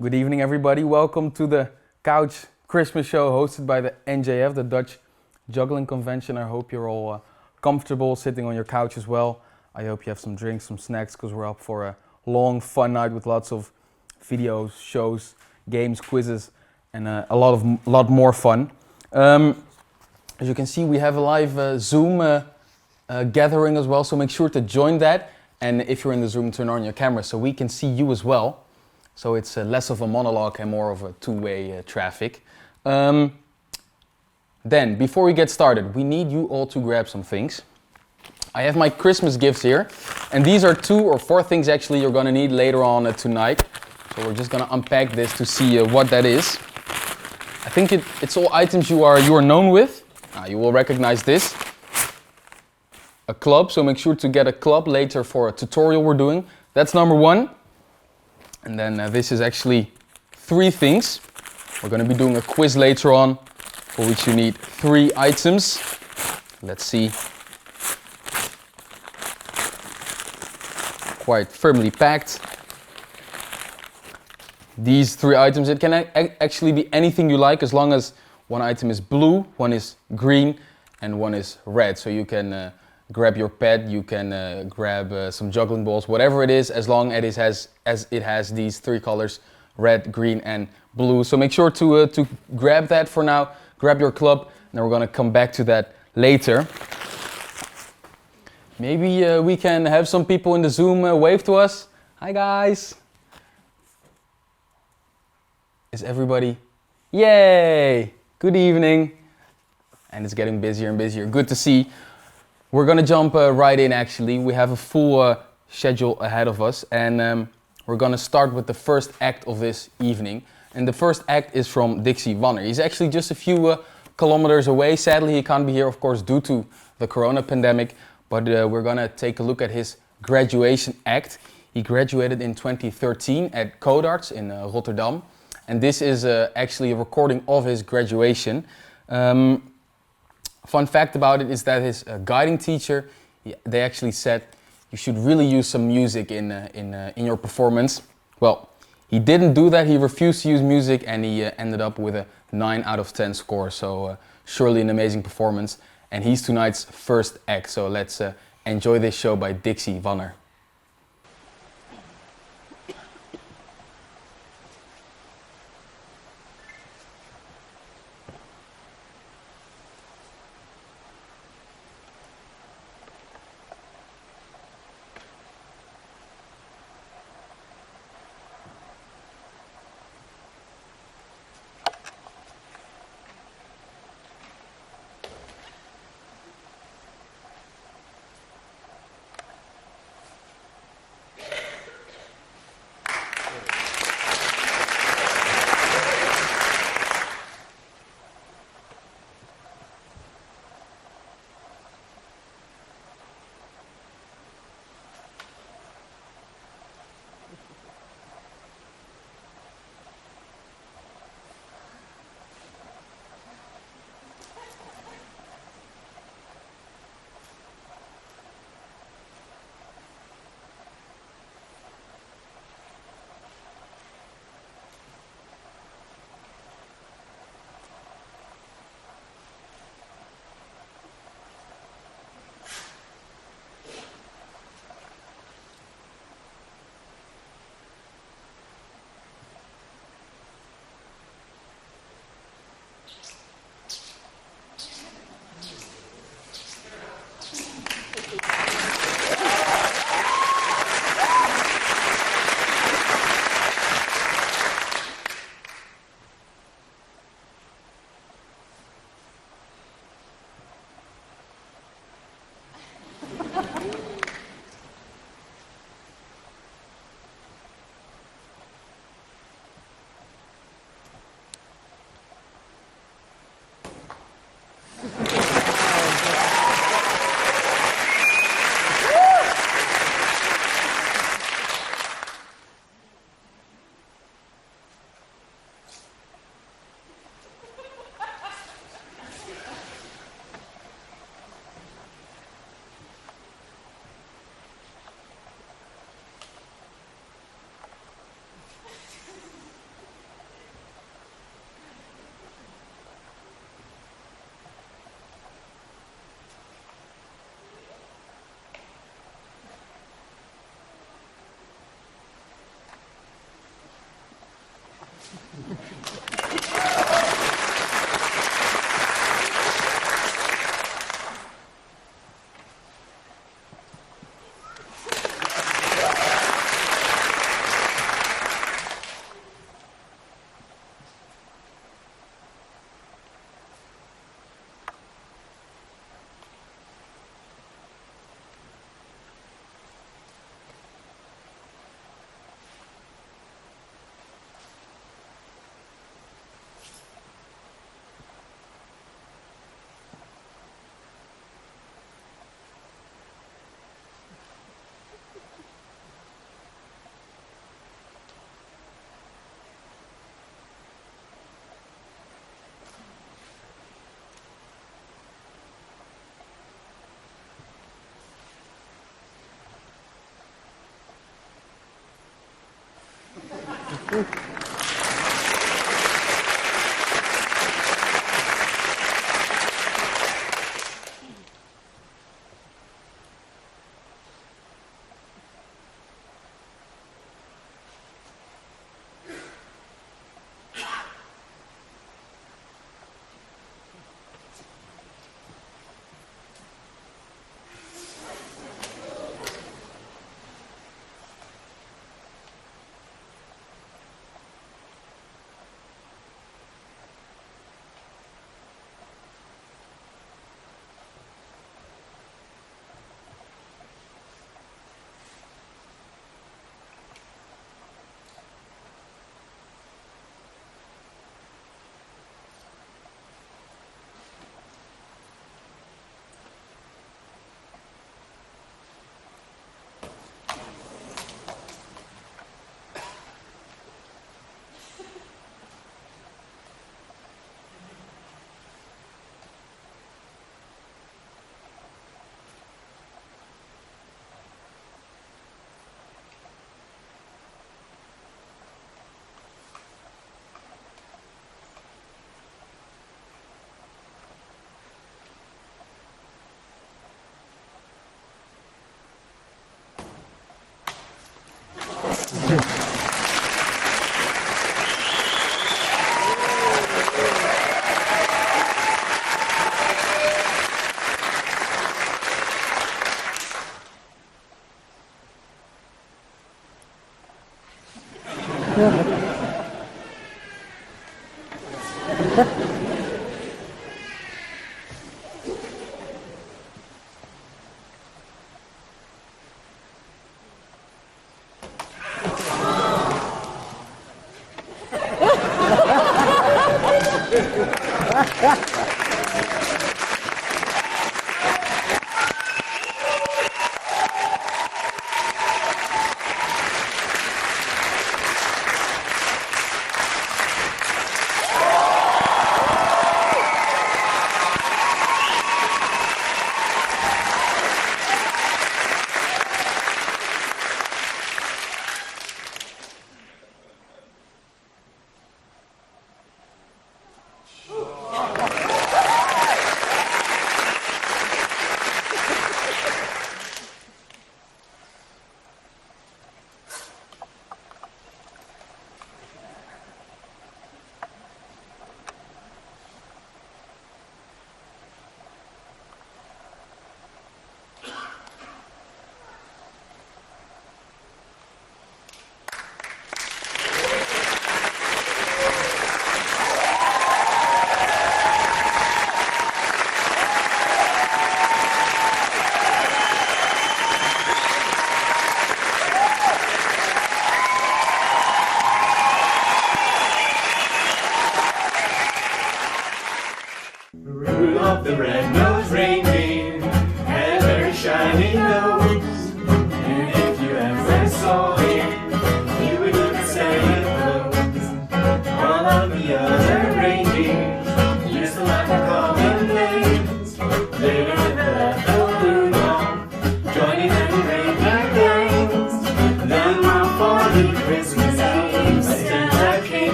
Good evening, everybody. Welcome to the Couch Christmas show hosted by the NJF, the Dutch Juggling Convention. I hope you're all comfortable sitting on your couch as well. I hope you have some drinks, some snacks, because we're up for a long, fun night with lots of videos, shows, games, quizzes, and a lot more fun. As you can see, we have a live Zoom gathering as well, so make sure to join that. And if you're in the Zoom, turn on your camera so we can see you as well. So it's less of a monologue and more of a two-way traffic. Then, before we get started, we need you all to grab some things. I have my Christmas gifts here, and these are 2 or 4 things actually you're gonna need later on tonight. So we're just gonna unpack this to see what that is. I think it's all items you are known with. You will recognize this. A club, so make sure to get a club later for a tutorial we're doing. That's number 1. And then this is actually 3 things. We're going to be doing a quiz later on, for which you need 3 items. Let's see. Quite firmly packed. These 3 items, it can actually be anything you like, as long as one item is blue, one is green, and one is red. So you can grab your pet, you can grab some juggling balls, whatever it is, as long as it has these 3 colors, red, green, and blue. So make sure to grab that for now. Grab your club, and then we're going to come back to that later. Maybe we can have some people in the Zoom wave to us. Hi guys! Is everybody? Yay! Good evening! And it's getting busier and busier. Good to see. We're gonna jump right in actually. We have a full schedule ahead of us, and we're gonna start with the first act of this evening. And the first act is from Dixie Wanner. He's actually just a few kilometers away. Sadly, he can't be here, of course, due to the corona pandemic, but we're gonna take a look at his graduation act. He graduated in 2013 at Codarts in Rotterdam, and this is actually a recording of his graduation. Fun fact about it is that his guiding teacher, they actually said you should really use some music in your performance. Well, he didn't do that. He refused to use music, and he ended up with a 9 out of 10 score. So surely an amazing performance. And he's tonight's first act. So let's enjoy this show by Dixie Wanner.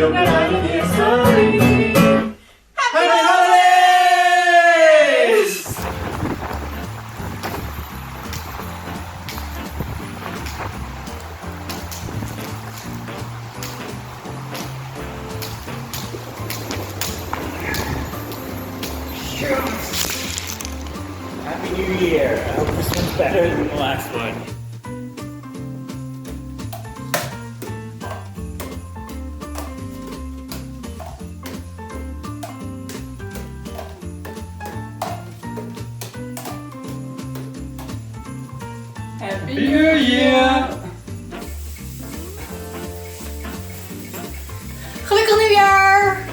you're gonna hear slowly. Happy holidays! Happy New Year! I hope this one's better than the last one. Happy New Year! Gelukkig nieuwjaar!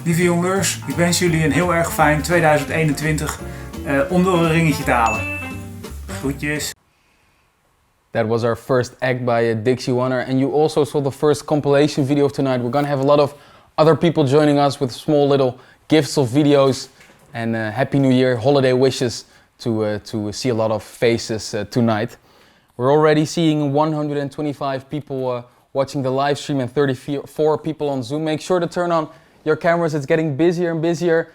Lieve jongens, ik wens jullie een heel erg fijn 2021 om door een ringetje te halen. Groetjes. That was our first act by Dixie Warner, and you also saw the first compilation video of tonight. We're gonna have a lot of other people joining us with small little gifts of videos, and Happy New Year holiday wishes to see a lot of faces tonight. We're already seeing 125 people watching the live stream and 34 people on Zoom. Make sure to turn on your cameras. It's getting busier and busier.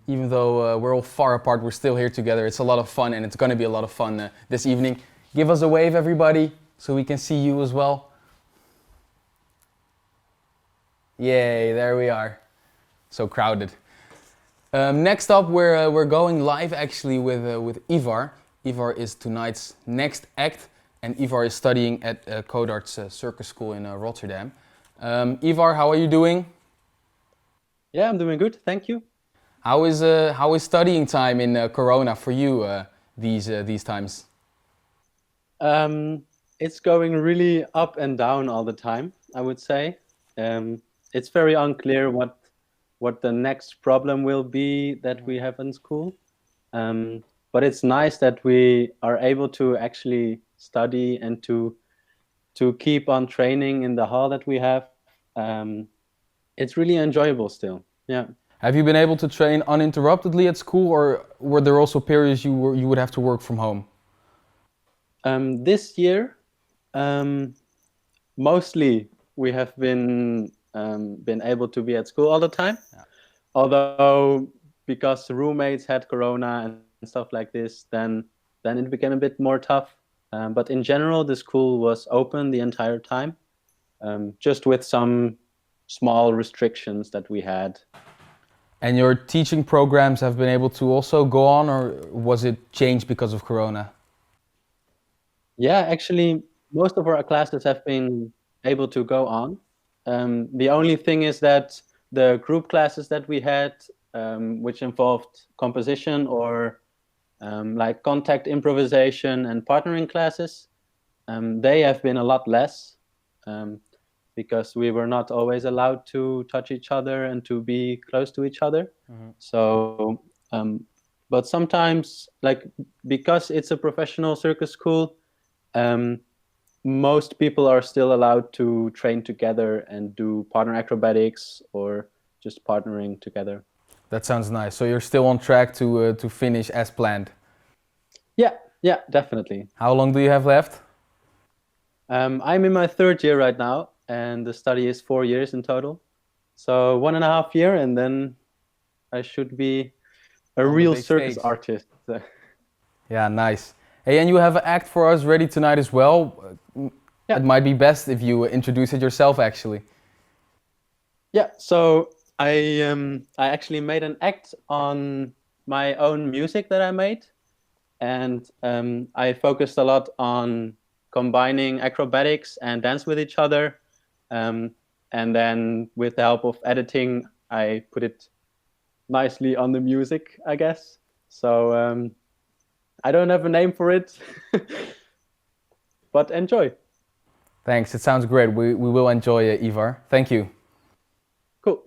Even though we're all far apart, we're still here together. It's a lot of fun, and it's going to be a lot of fun this evening. Give us a wave, everybody, so we can see you as well. Yay, there we are. So crowded. Next up, we're going live actually with Ivar. Ivar is tonight's next act, and Ivar is studying at Codart's Circus School in Rotterdam. Ivar, how are you doing? Yeah, I'm doing good, thank you. How is studying time in Corona for you these times? It's going really up and down all the time, I would say. It's very unclear what the next problem will be that we have in school. But it's nice that we are able to actually study and to keep on training in the hall that we have. It's really enjoyable still, yeah. Have you been able to train uninterruptedly at school, or were there also periods you would have to work from home? This year, mostly we have been able to be at school all the time. Yeah. Although because the roommates had corona and stuff like this, then it became a bit more tough. But in general, the school was open the entire time, just with some small restrictions that we had. And your teaching programs have been able to also go on, or was it changed because of corona? Yeah, actually, most of our classes have been able to go on. The only thing is that the group classes that we had, which involved composition or like contact improvisation and partnering classes, they have been a lot less because we were not always allowed to touch each other and to be close to each other. Mm-hmm. So, but sometimes, like, because it's a professional circus school, most people are still allowed to train together and do partner acrobatics or just partnering together. That sounds nice. So you're still on track to finish as planned? Yeah, definitely. How long do you have left? I'm in my third year right now, and the study is 4 years in total. So 1.5 years, and then I should be a real circus artist. Yeah, nice. Hey, and you have an act for us ready tonight as well. Yeah. It might be best if you introduce it yourself, actually. Yeah, so I actually made an act on my own music that I made, and I focused a lot on combining acrobatics and dance with each other, and then with the help of editing, I put it nicely on the music, I guess. So I don't have a name for it, but enjoy. Thanks, it sounds great. We will enjoy it, Ivar. Thank you. Cool.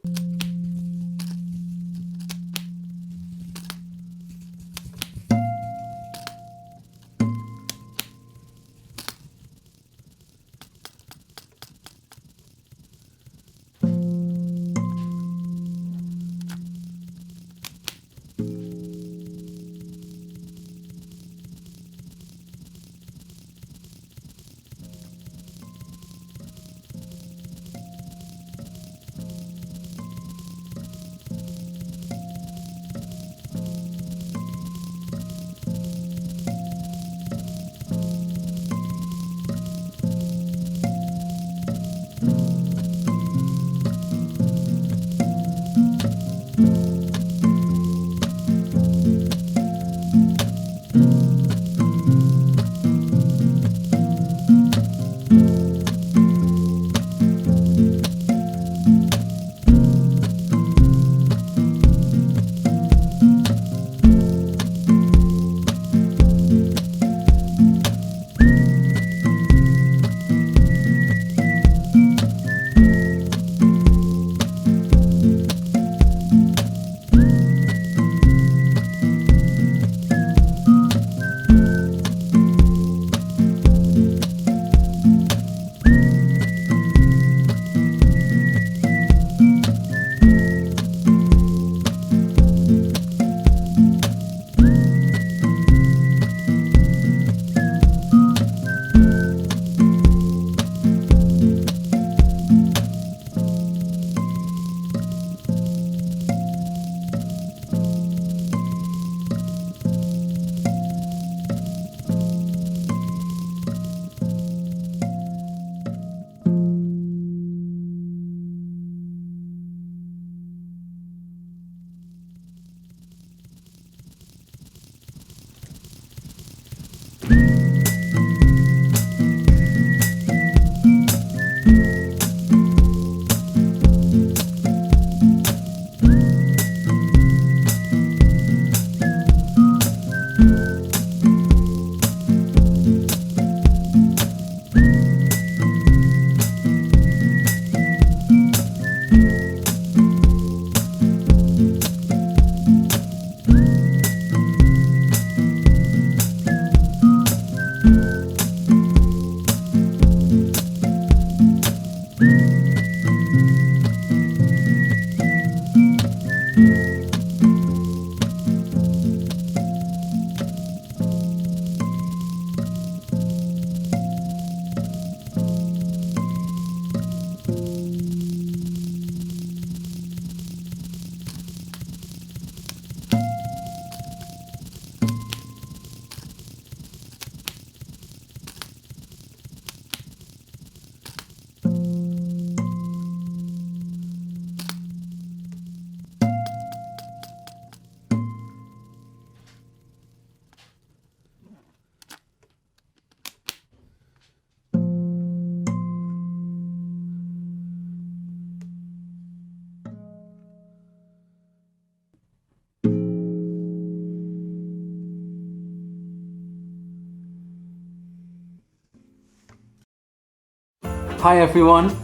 Hi everyone,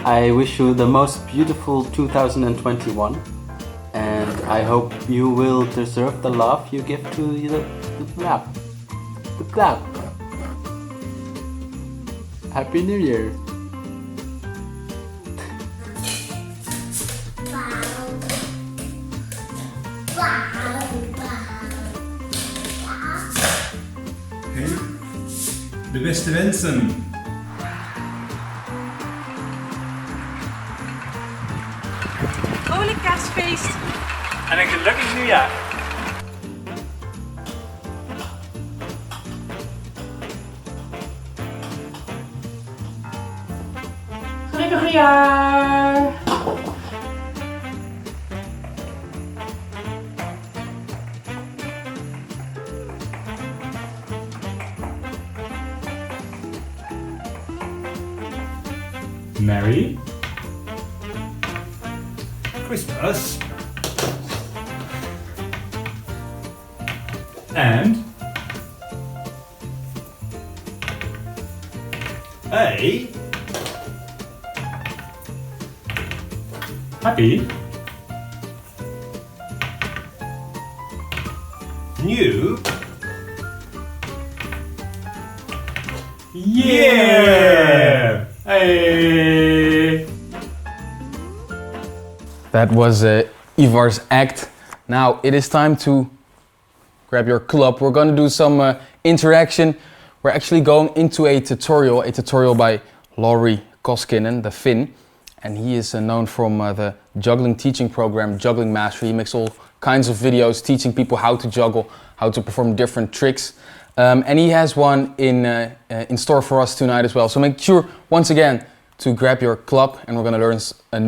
I wish you the most beautiful 2021 and I hope you will deserve the love you give to the clap. The clap. Happy New Year. De beste wensen. Vrolijk kerstfeest. En een gelukkig nieuwjaar. Gelukkig nieuwjaar. Merry Christmas and a happy new year! Hey! That was Ivar's act. Now it is time to grab your club. We're going to do some interaction. We're actually going into a tutorial by Lauri Koskinen, the Finn. And he is known from the juggling teaching program, Juggling Mastery. He makes all kinds of videos teaching people how to juggle, how to perform different tricks. And he has one in store for us tonight as well. So make sure, once again, to grab your club and we're going to learn a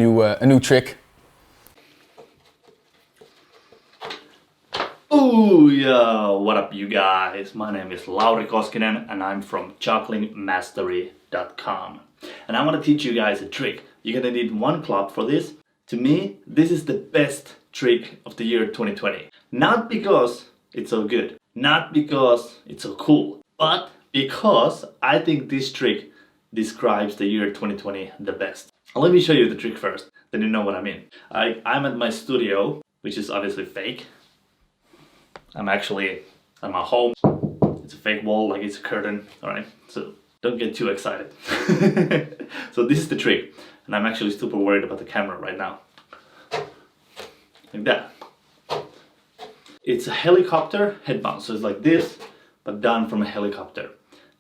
new trick. Ooh, yeah, what up you guys? My name is Lauri Koskinen and I'm from jugglingmastery.com. And I want to teach you guys a trick. You're gonna need one club for this. To me, this is the best trick of the year 2020. Not because it's so good, not because it's so cool, but because I think this trick describes the year 2020 the best. Let me show you the trick first, then you know what I mean. I'm at my studio, which is obviously fake. I'm actually at my home. It's a fake wall, like it's a curtain, alright? So don't get too excited. So this is the trick. And I'm actually super worried about the camera right now. Like that. It's a helicopter head bounce. So it's like this, but done from a helicopter.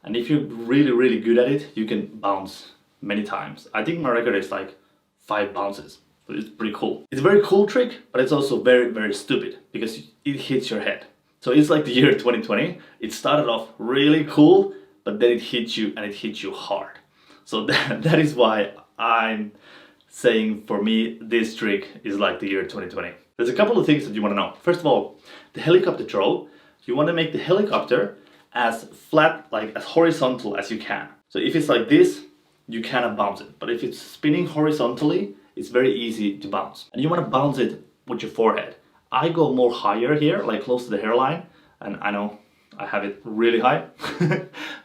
And if you're really, really good at it, you can bounce many times. I think my record is like 5 bounces. So it's pretty cool. It's a very cool trick, but it's also very, very stupid because it hits your head. So it's like the year 2020. It started off really cool, but then it hits you and it hits you hard. So that is why I'm saying for me this trick is like the year 2020. There's a couple of things that you want to know. First of all, the helicopter throw. You want to make the helicopter as flat, like as horizontal as you can. So if it's like this, you cannot bounce it. But if it's spinning horizontally, it's very easy to bounce. And you want to bounce it with your forehead. I go more higher here, like close to the hairline. And I know I have it really high.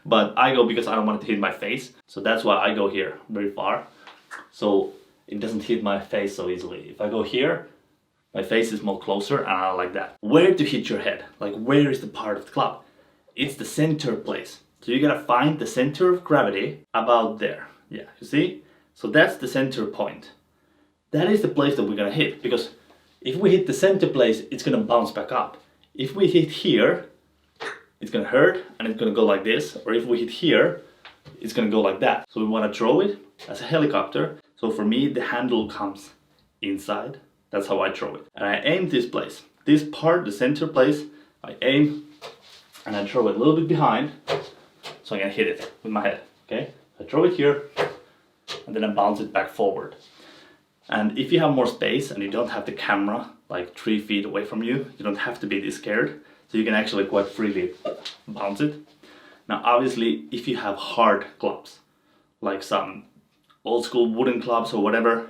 But I go because I don't want it to hit my face. So that's why I go here very far. So it doesn't hit my face so easily. If I go here, my face is more closer and I like that. Where to hit your head? Like where is the part of the club? It's the center place. So you gotta find the center of gravity about there. Yeah, you see? So that's the center point. That is the place that we're gonna hit, because if we hit the center place, it's gonna bounce back up. If we hit here, it's gonna hurt and it's gonna go like this. Or if we hit here, it's gonna go like that. So we wanna throw it as a helicopter. So for me, the handle comes inside. That's how I throw it. And I aim this place. This part, the center place, I aim and I throw it a little bit behind so I can hit it with my head, okay? I throw it here and then I bounce it back forward. And if you have more space and you don't have the camera like 3 feet away from you, you don't have to be this scared. So you can actually quite freely bounce it. Now obviously, if you have hard clubs, like some old school wooden clubs or whatever,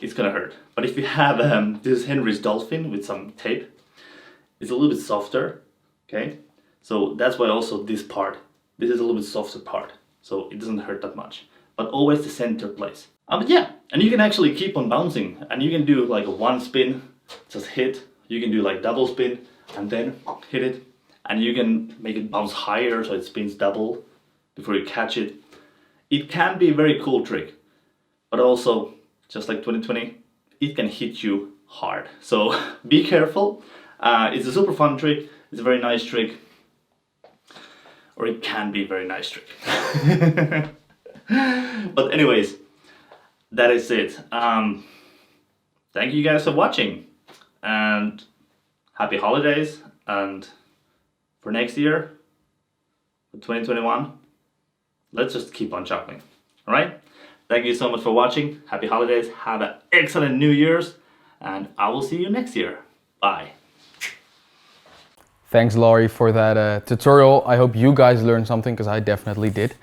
it's gonna hurt. But if you have this Henry's dolphin with some tape, it's a little bit softer, okay? So that's why also this part, this is a little bit softer part, so it doesn't hurt that much. but always the center place. But yeah, and you can actually keep on bouncing, and you can do like a one spin, just hit. You can do like double spin and then hit it, and you can make it bounce higher so it spins double before you catch it. It can be a very cool trick, but also, just like 2020, it can hit you hard. So be careful. It's a super fun trick. It's a very nice trick. Or it can be a very nice trick. But anyways, that is it. Thank you guys for watching. And happy holidays. And for next year, for 2021, let's just keep on juggling. Alright? Thank you so much for watching. Happy holidays. Have an excellent New Year's. And I will see you next year. Bye. Thanks, Laurie, for that tutorial. I hope you guys learned something, because I definitely did.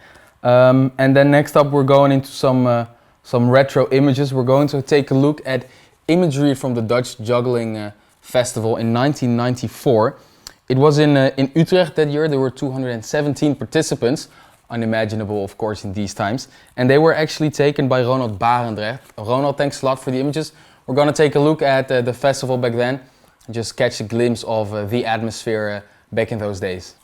And then next up, we're going into some retro images. We're going to take a look at imagery from the Dutch Juggling Festival in 1994. It was in Utrecht that year. There were 217 participants. Unimaginable, of course, in these times. And they were actually taken by Ronald Barendrecht. Ronald, thanks a lot for the images. We're going to take a look at the festival back then and just catch a glimpse of the atmosphere back in those days.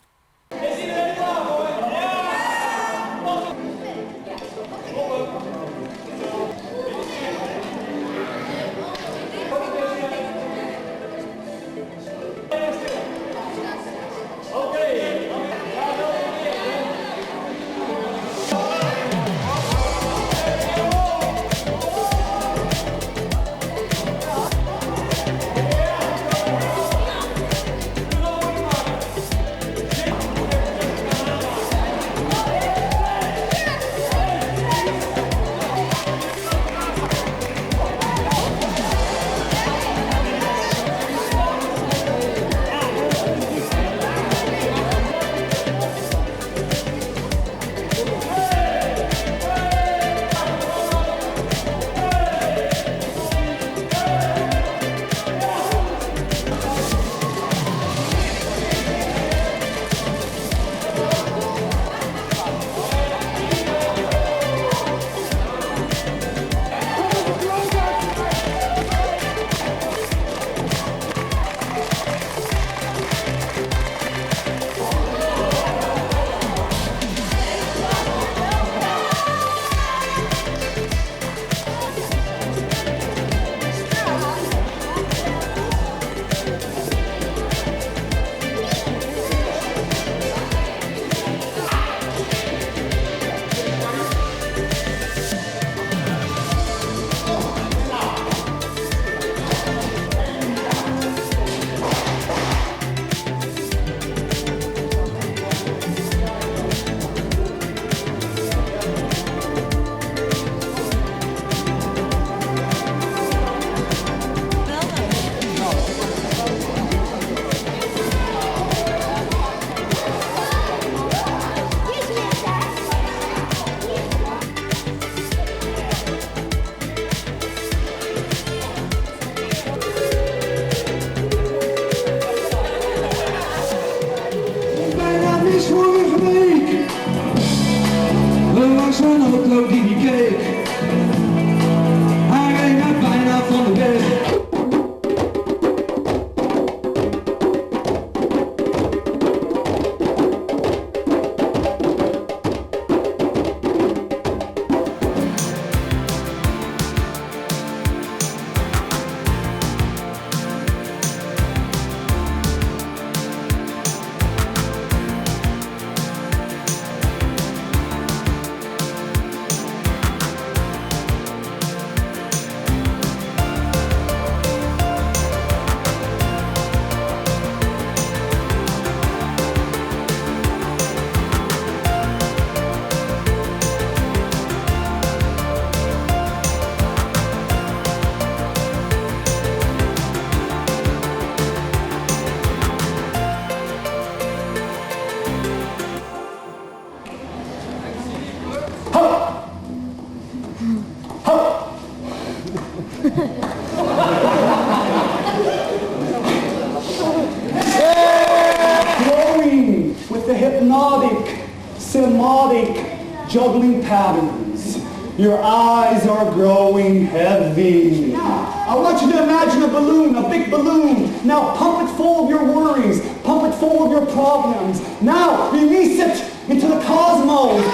Flowing with the hypnotic, cinematic juggling patterns. Your eyes are growing heavy. I want you to imagine a balloon, a big balloon. Now pump it full of your worries. Pump it full of your problems. Now release it into the cosmos.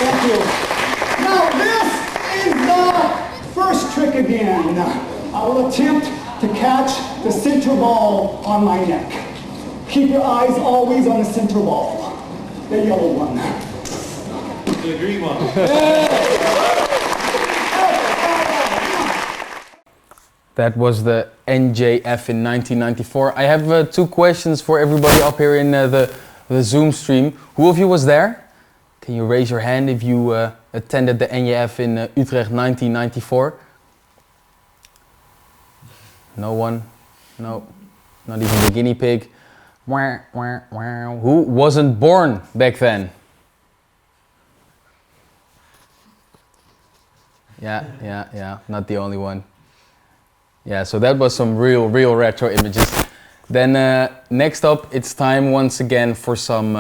Thank you. Now this is the first trick again. I will attempt to catch the center ball on my neck. Keep your eyes always on the center ball. The yellow one. The green one. That was the NJF in 1994. I have 2 questions for everybody up here in the Zoom stream. Who of you was there? Can you raise your hand if you attended the NJF in Utrecht 1994? No one? No, not even the guinea pig. Who wasn't born back then? Yeah, not the only one. Yeah, so that was some real retro images. Then next up, it's time once again for some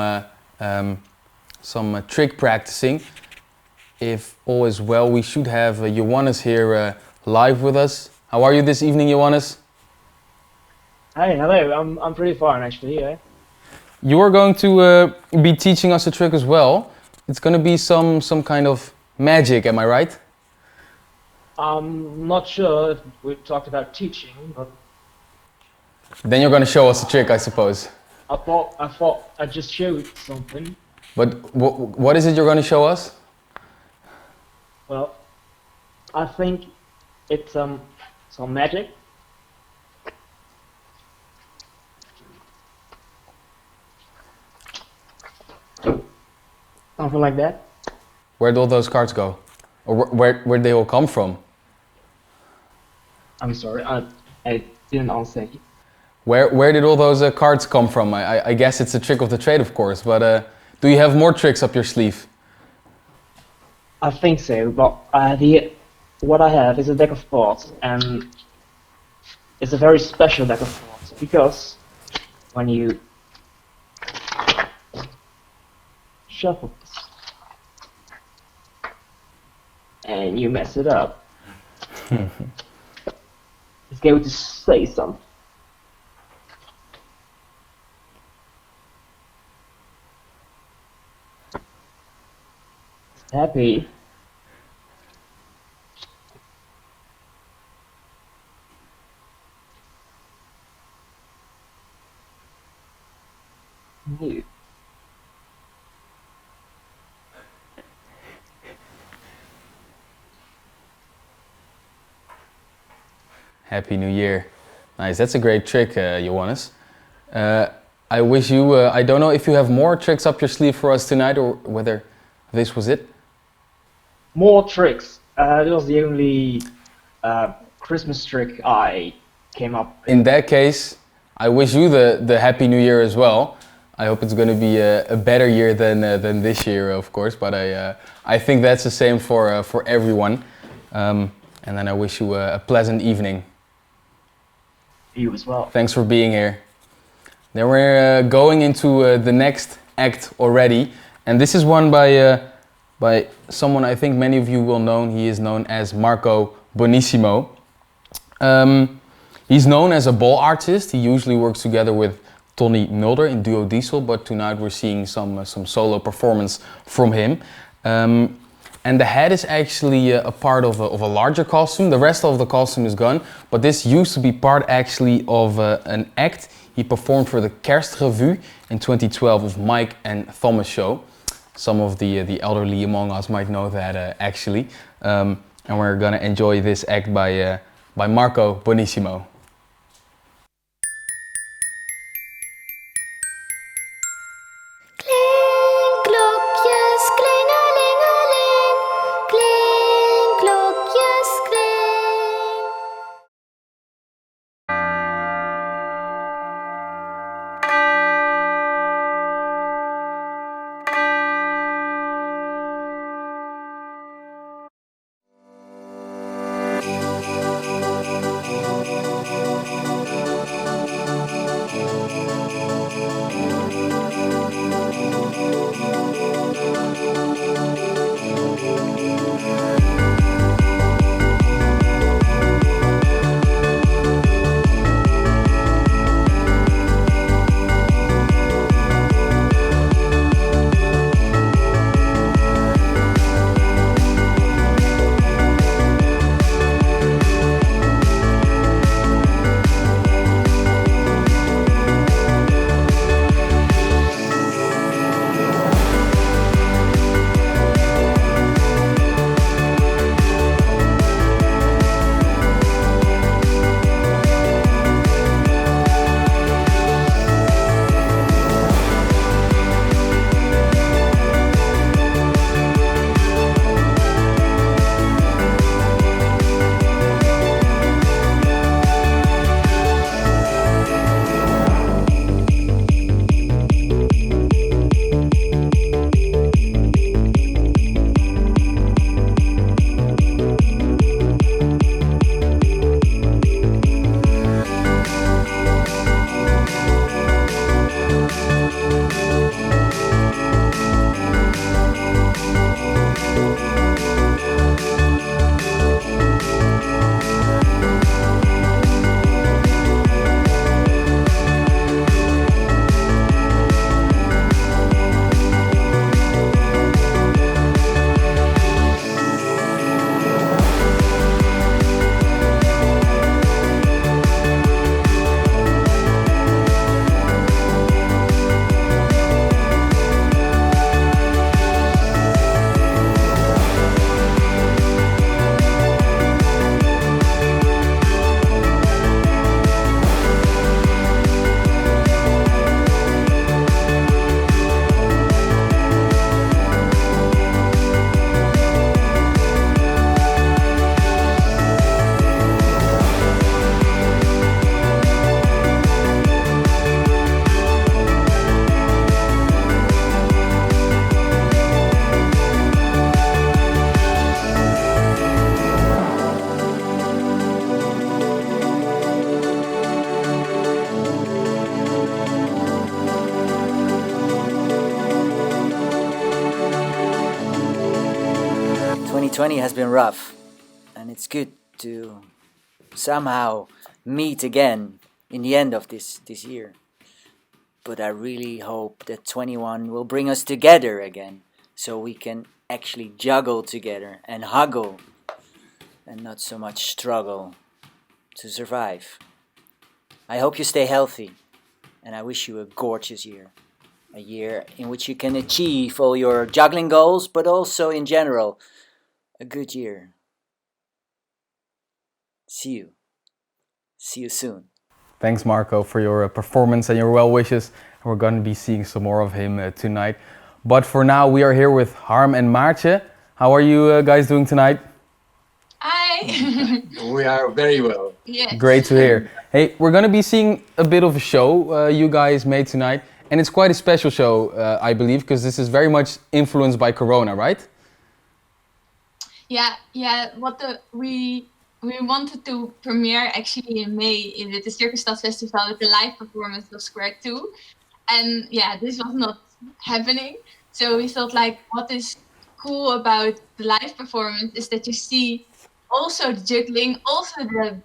trick practicing. If all is well, we should have Johannes here live with us. How are you this evening, Johannes? Hi, hello. I'm pretty fine actually. Yeah. You are going to be teaching us a trick as well. It's going to be some kind of magic, am I right? I'm not sure if we talked about teaching, but Then you're going to show us a trick, I suppose. I thought I just showed something. But what is it you're going to show us? Well, I think it's some magic. Something like that. Where'd all those cards go? Or where'd they all come from? I'm sorry, I didn't answer you. Where did all those cards come from? I guess it's a trick of the trade, of course, but do you have more tricks up your sleeve? I think so, but what I have is a deck of cards, and it's a very special deck of cards because when you shuffle this and you mess it up, it's going to say something. Happy. New. Happy New Year. Nice, that's a great trick, Johannes. I wish you, I don't know if you have more tricks up your sleeve for us tonight or whether this was it. More tricks. That was the only Christmas trick I came up with. In that case, I wish you the Happy New Year as well. I hope it's going to be a better year than this year, of course, but I think that's the same for everyone. And then I wish you a pleasant evening. You as well. Thanks for being here. Then we're going into the next act already, and this is one by someone I think many of you will know. He is known as Marco Bonissimo. He's known as a ball artist. He usually works together with Tony Mulder in Duo Diesel, but tonight we're seeing some solo performance from him. And the head is actually a part of a larger costume. The rest of the costume is gone, but this used to be part actually of an act he performed for the Kerstrevue in 2012 of Mike and Thomas show. Some of the elderly among us might know that actually. And we're gonna enjoy this act by Marco Bonissimo. Klokjes klingelingeling, klink, klokjes kling. 2020 has been rough, and it's good to somehow meet again in the end of this year. But I really hope that 21 will bring us together again, so we can actually juggle together and huggle, and not so much struggle to survive. I hope you stay healthy, and I wish you a gorgeous year. A year in which you can achieve all your juggling goals, but also in general, a good year. See you. See you soon. Thanks, Marco, for your performance and your well wishes. We're going to be seeing some more of him tonight. But for now, we are here with Harm and Maartje. How are you guys doing tonight? Hi. We are very well. Yes. Great to hear. Hey, we're going to be seeing a bit of a show you guys made tonight. And it's quite a special show, I believe, because this is very much influenced by Corona, right? Yeah. We wanted to premiere actually in May with the Circusstad Festival with the live performance of Square 2. And yeah, this was not happening. So we thought, like, what is cool about the live performance is that you see also the juggling, also the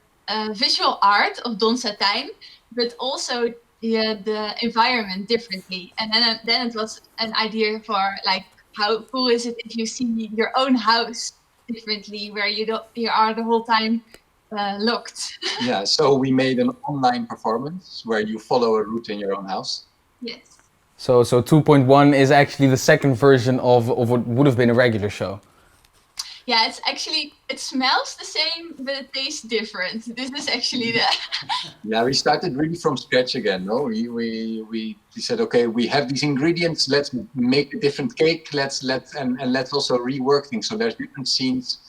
visual art of Don Satijn, but also the environment differently. And then it was an idea for, like, how cool is it if you see your own house differently, where you are the whole time locked. Yeah, so we made an online performance where you follow a route in your own house. Yes. So 2.1 is actually the second version of what would have been a regular show. Yeah, it smells the same, but it tastes different. This is actually the... Yeah, we started really from scratch again. No, we said, okay, we have these ingredients. Let's make a different cake. Let's also rework things. So there's different scenes.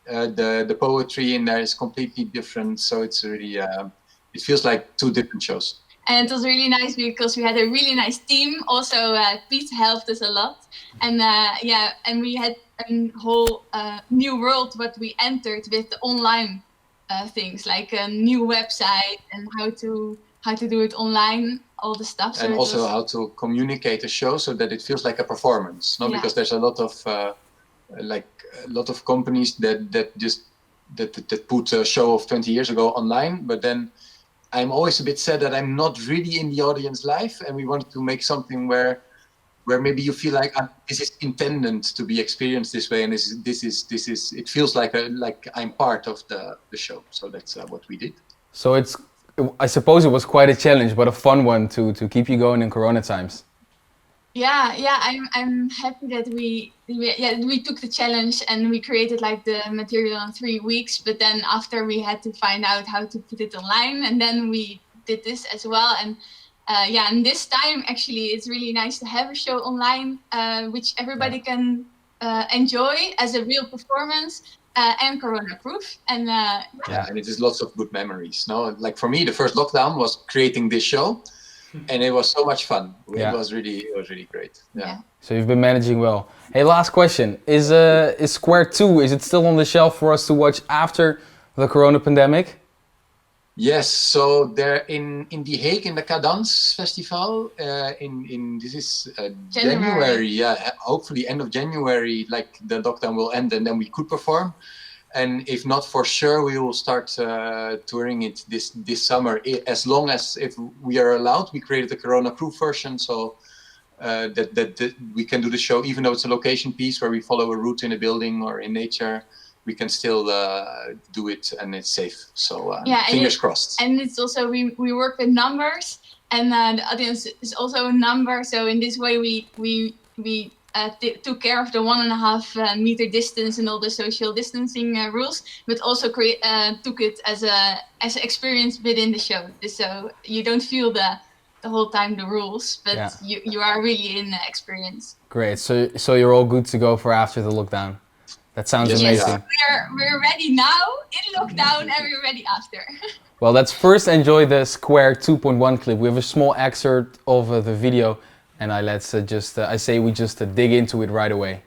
The poetry in there is completely different. So it's really it feels like two different shows. And it was really nice because we had a really nice team. Also, Piet helped us a lot. And and we had a whole new world what we entered with the online things, like a new website and how to do it online, all the stuff. And also how to communicate a show so that it feels like a performance. No, because there's a lot of companies that put a show of 20 years ago online, but then I'm always a bit sad that I'm not really in the audience live, and we wanted to make something where maybe you feel like this is intended to be experienced this way, and this is it feels like I'm part of the show. So that's what we did. So I suppose it was quite a challenge, but a fun one to keep you going in Corona times. Yeah, I'm happy that we took the challenge and we created like the material in 3 weeks, but then after we had to find out how to put it online, and then we did this as well. And and this time actually it's really nice to have a show online which everybody can enjoy as a real performance and Corona proof. And and it is lots of good memories. No, like for me, the first lockdown was creating this show. And it was so much fun. It was really great. Yeah. So you've been managing well. Hey, last question: Is Square 2? Is it still on the shelf for us to watch after the Corona pandemic? Yes. So they're in The Hague in the Cadans Festival. This is January. Yeah. Hopefully end of January. Like the lockdown will end, and then we could perform. And if not, for sure, we will start touring it this summer. As long as if we are allowed, we created a Corona-proof version, so that we can do the show, even though it's a location piece where we follow a route in a building or in nature. We can still do it, and it's safe. So fingers crossed. And it's also we work with numbers, and the audience is also a number. So in this way, we took care of the 1.5 meter distance and all the social distancing rules, but also took it as an experience within the show. So you don't feel the whole time the rules, but you are really in the experience. Great. So you're all good to go for after the lockdown. That sounds amazing. We're ready now in lockdown, and we're ready after. Well, let's first enjoy the Square 2.1 clip. We have a small excerpt of the video. And I say we just dig into it right away.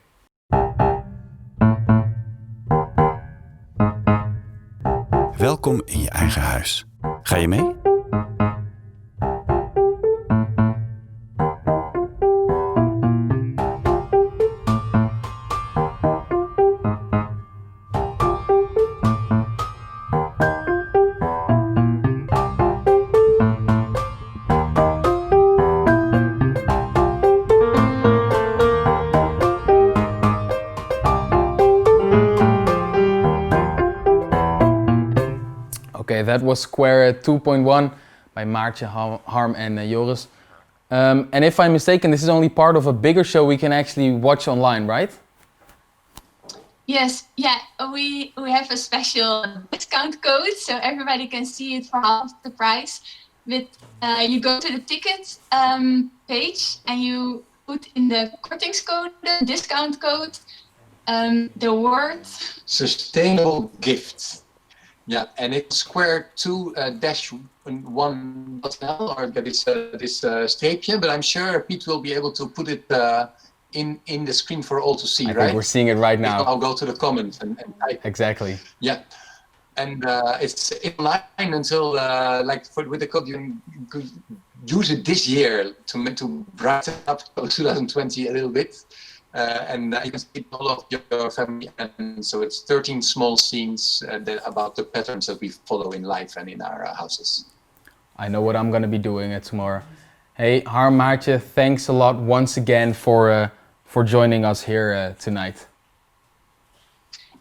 Welkom in je eigen huis. Ga je mee? Okay, that was Square 2.1 by Maartje, Harm and Joris. And if I'm mistaken, this is only part of a bigger show we can actually watch online, right? Yes, yeah, we have a special discount code, so everybody can see it for half the price. With you go to the ticket page and you put in the kortingscode, the discount code, the word sustainable gift. Yeah, and it's square 2-1.nl, or that is this streepje, but I'm sure Pete will be able to put it in the screen for all to see, I right? think we're seeing it right now. I'll go to the comments and type. Exactly. Yeah, and it's online until with the code you could use it this year to brighten up 2020 a little bit. And you can see all of your family, and so it's 13 small scenes about the patterns that we follow in life and in our houses. I know what I'm going to be doing tomorrow. Hey, Harm, Maartje, thanks a lot once again for joining us here tonight.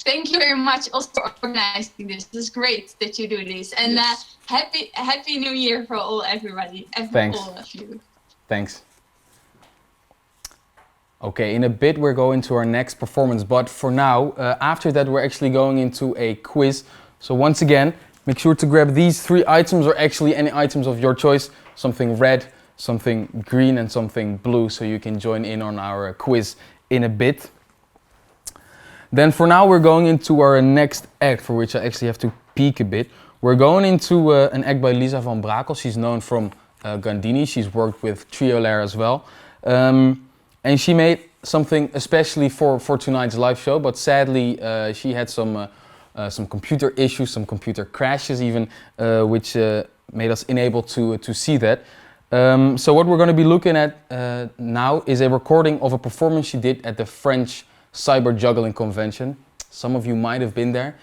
Thank you very much also for organizing this. It's great that you do this. And yes. Happy New Year for everybody. Thanks. All of you. Thanks. Okay, in a bit we're going to our next performance, but for now, after that we're actually going into a quiz. So once again, make sure to grab these 3 items, or actually any items of your choice, something red, something green and something blue, so you can join in on our quiz in a bit. Then for now we're going into our next act, for which I actually have to peek a bit. We're going into an act by Lisa van Brakel. She's known from Gandini. She's worked with Triolaire as well. And she made something especially for tonight's live show, but sadly she had some computer issues, some computer crashes even, which made us unable to see that. So what we're going to be looking at now is a recording of a performance she did at the French Cyber Juggling Convention. Some of you might have been there.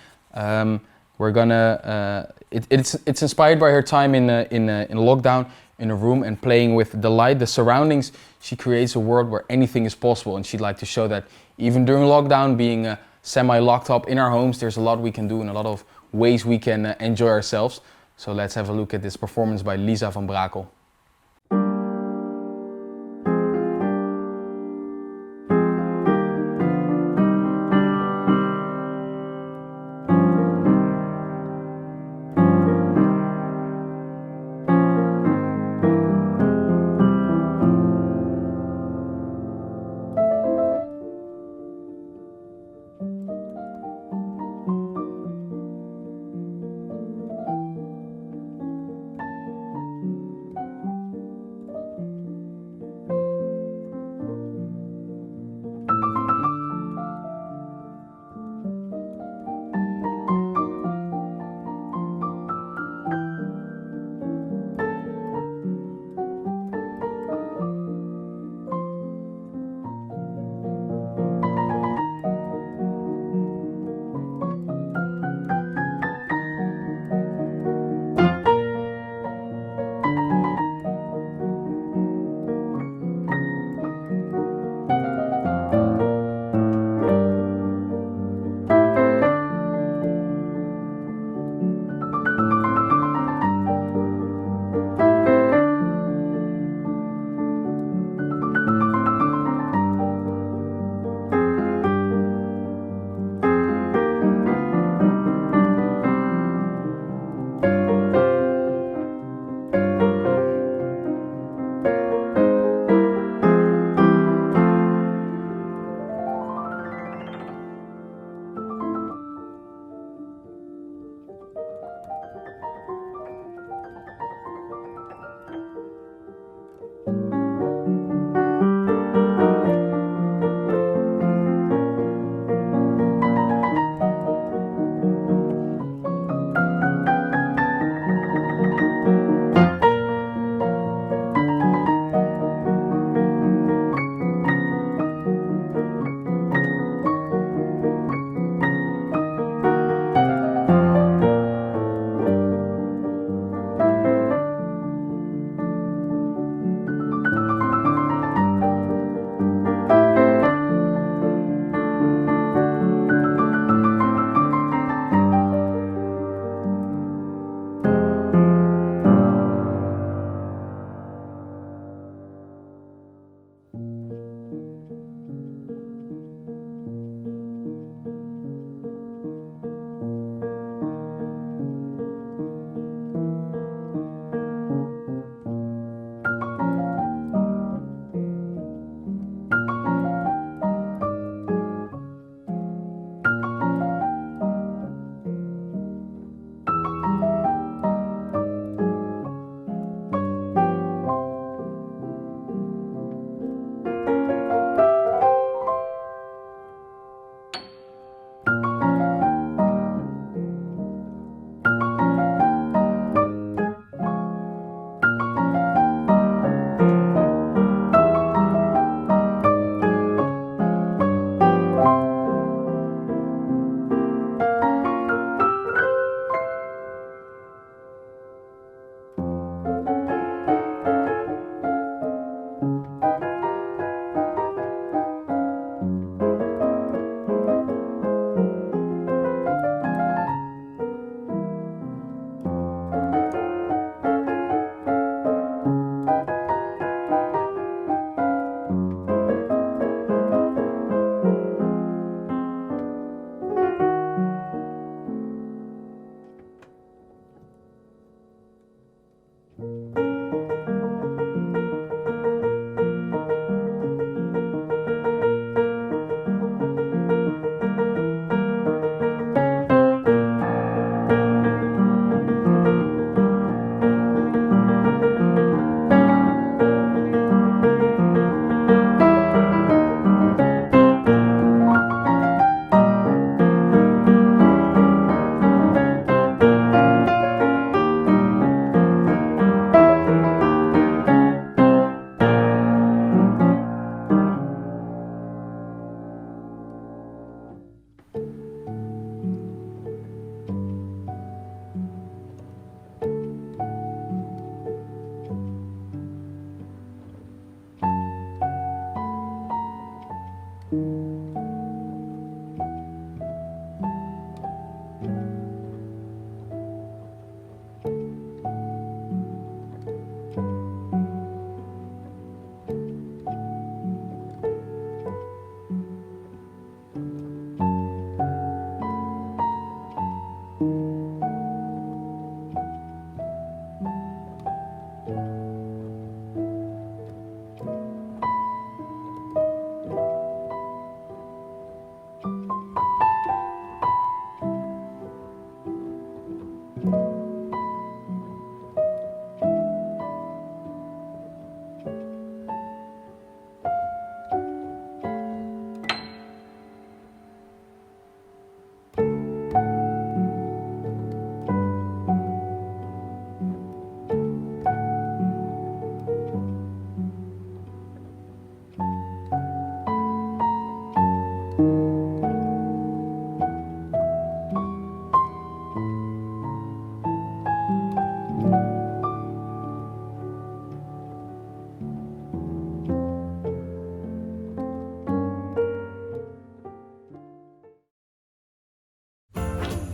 We're gonna. It's inspired by her time in lockdown, in a room and playing with the light, the surroundings. She creates a world where anything is possible, and she'd like to show that even during lockdown, being semi-locked up in our homes, there's a lot we can do and a lot of ways we can enjoy ourselves. So let's have a look at this performance by Lisa van Brakel.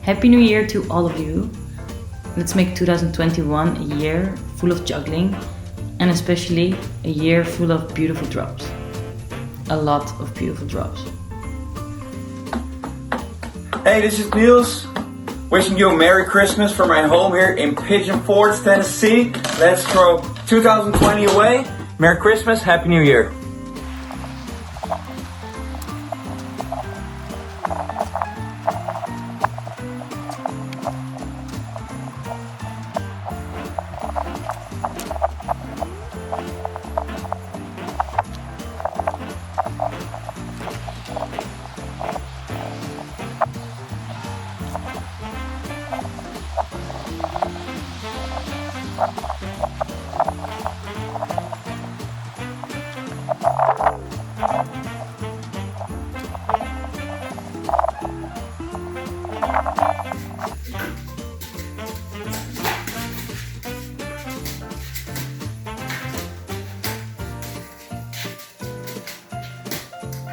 Happy New Year to all of you. Let's make 2021 a year full of juggling and especially a year full of beautiful drops. A lot of beautiful drops. Hey, this is Niels. Wishing you a Merry Christmas from my home here in Pigeon Forge, Tennessee. Let's throw 2020 away. Merry Christmas, Happy New Year.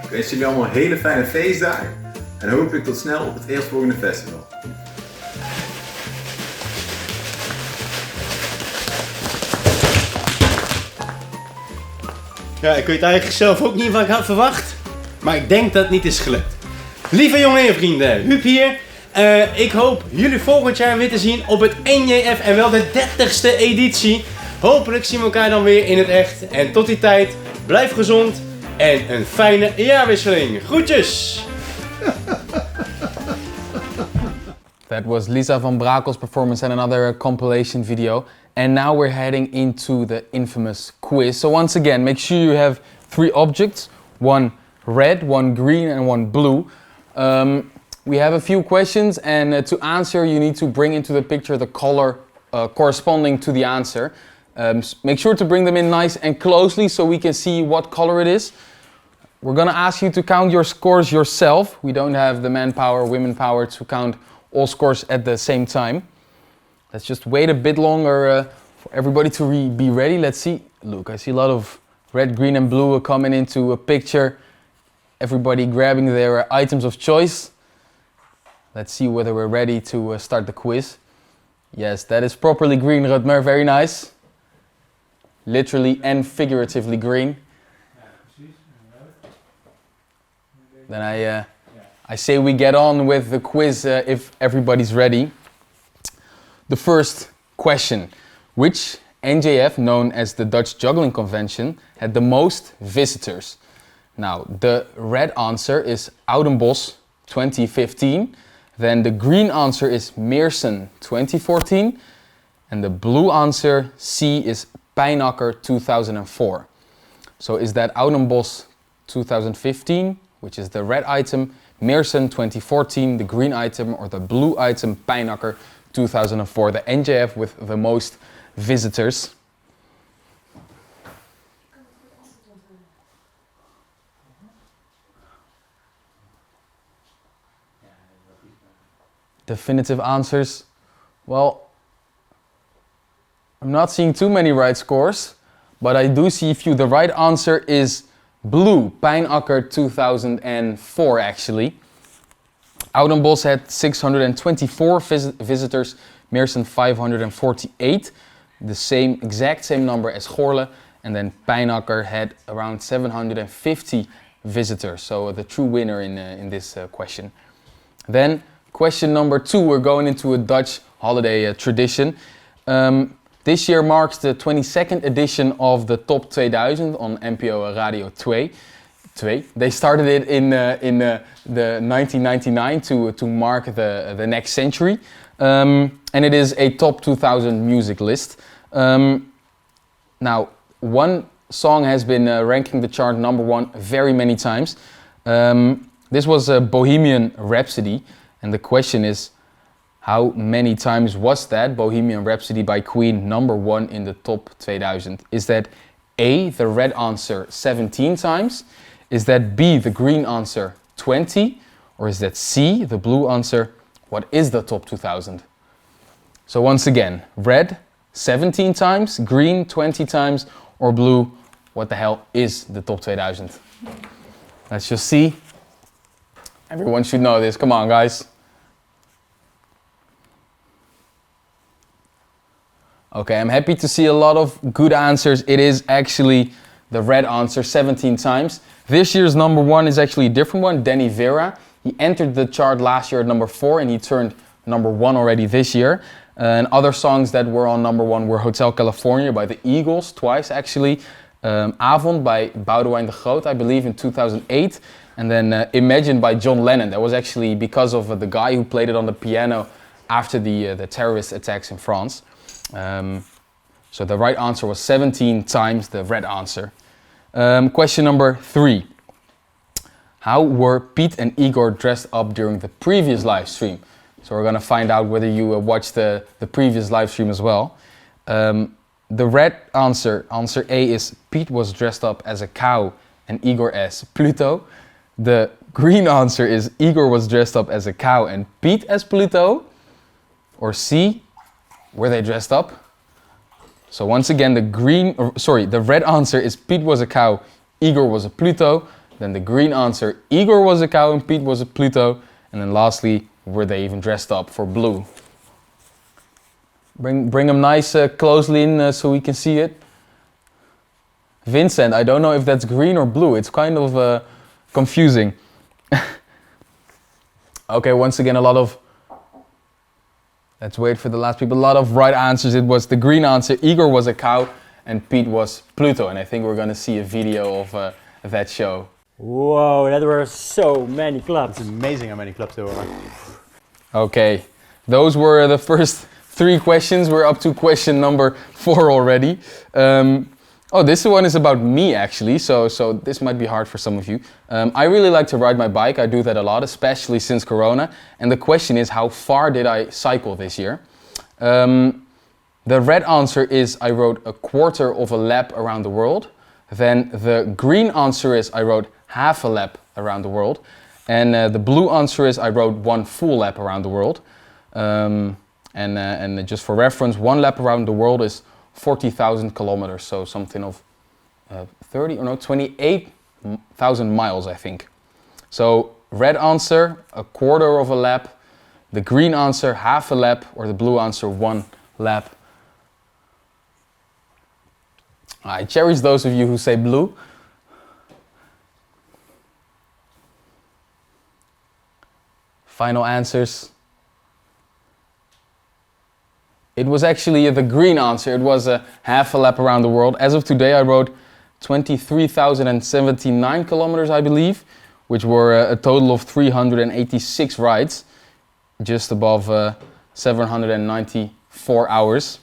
Ik wens jullie allemaal hele fijne feestdagen en hopelijk tot snel op het eerstvolgende festival. Ja, ik weet eigenlijk zelf ook niet wat ik had verwacht, maar ik denk dat het niet is gelukt. Lieve jongen en vrienden, Huub hier. Ik hoop jullie volgend jaar weer te zien op het NJF en wel de 30ste editie. Hopelijk zien we elkaar dan weer in het echt. En tot die tijd, blijf gezond en een fijne jaarwisseling. Groetjes! That was Lisa van Brakel's performance and another compilation video. And now we're heading into the infamous quiz. So once again, make sure you have 3 objects. 1 red, 1 green and 1 blue. We have a few questions and to answer you need to bring into the picture the color corresponding to the answer. Make sure to bring them in nice and closely so we can see what color it is. We're gonna ask you to count your scores yourself. We don't have the manpower, women power to count all scores at the same time. Let's just wait a bit longer for everybody to be ready. Let's see. Look, I see a lot of red, green and blue coming into a picture. Everybody grabbing their items of choice. Let's see whether we're ready to start the quiz. Yes, that is properly green, Rutmer. Very nice. Literally and figuratively green. Then I say we get on with the quiz if everybody's ready. The first question. Which NJF, known as the Dutch Juggling Convention, had the most visitors? Now, the red answer is Oudenbosch 2015. Then the green answer is Meersen 2014. And the blue answer, C, is Pijnakker 2004. So is that Oudenbosch 2015, which is the red item, Meersen 2014, the green item, or the blue item, Pijnakker 2004, the NJF with the most visitors? Definitive answers? Well, I'm not seeing too many right scores, but I do see a few. The right answer is blue, Pijnakker 2004 actually. Oudenbosch had 624 visitors, Meersen 548, the exact same number as Goorle, and then Pijnakker had around 750 visitors, so the true winner in this question. Then question number 2, we're going into a Dutch holiday tradition. This year marks the 22nd edition of the Top 2000 on NPO Radio 2. They started it in the 1999 to mark the next century, and it is a top 2000 music list. Now, one song has been ranking the chart #1 very many times. This was Bohemian Rhapsody, and the question is, how many times was that Bohemian Rhapsody by Queen #1 in the top 2000? Is that A, the red answer, 17 times? Is that B, the green answer, 20? Or is that C, the blue answer? What is the top 2000? So once again, red 17 times, green 20 times, or blue, what the hell is the top 2000? Let's just see. Everyone should know this. Come on, guys. Okay, I'm happy to see a lot of good answers. It is actually the red answer, 17 times. This year's number 1 is actually a different one, Danny Vera. He entered the chart last year at number 4 and he turned number 1 already this year. And other songs that were on number 1 were Hotel California by the Eagles, twice actually. Avond by Boudewijn de Groot, I believe in 2008. And then Imagine by John Lennon. That was actually because of the guy who played it on the piano after the terrorist attacks in France. So the right answer was 17 times the red answer. Question number 3. How were Pete and Igor dressed up during the previous live stream? So we're going to find out whether you watched the previous live stream as well. The red answer, answer A, is Pete was dressed up as a cow and Igor as Pluto. The green answer is Igor was dressed up as a cow and Pete as Pluto. Or C, were they dressed up? So once again, the red answer is Pete was a cow, Igor was a Pluto. Then the green answer, Igor was a cow and Pete was a Pluto. And then lastly, were they even dressed up for blue? Bring them nice closely in so we can see it. Vincent, I don't know if that's green or blue. It's kind of confusing. Okay, once again, let's wait for the last people. A lot of right answers. It was the green answer. Igor was a cow and Pete was Pluto. And I think we're going to see a video of that show. Whoa, that were so many claps. It's amazing how many claps there were. Okay, those were the first 3 questions. We're up to question number 4 already. This one is about me actually, so this might be hard for some of you. I really like to ride my bike. I do that a lot, especially since Corona. And the question is, how far did I cycle this year? The red answer is I rode a quarter of a lap around the world. Then the green answer is I rode half a lap around the world. And the blue answer is I rode 1 full lap around the world. And just for reference, 1 lap around the world is 40,000 kilometers, so something of 28,000 miles, I think. So red answer, a quarter of a lap. The green answer, half a lap, or the blue answer, 1 lap. I cherish those of you who say blue. Final answers. It was actually the green answer. It was a half a lap around the world. As of today, I rode 23,079 kilometers, I believe, which were a total of 386 rides, just above 794 hours.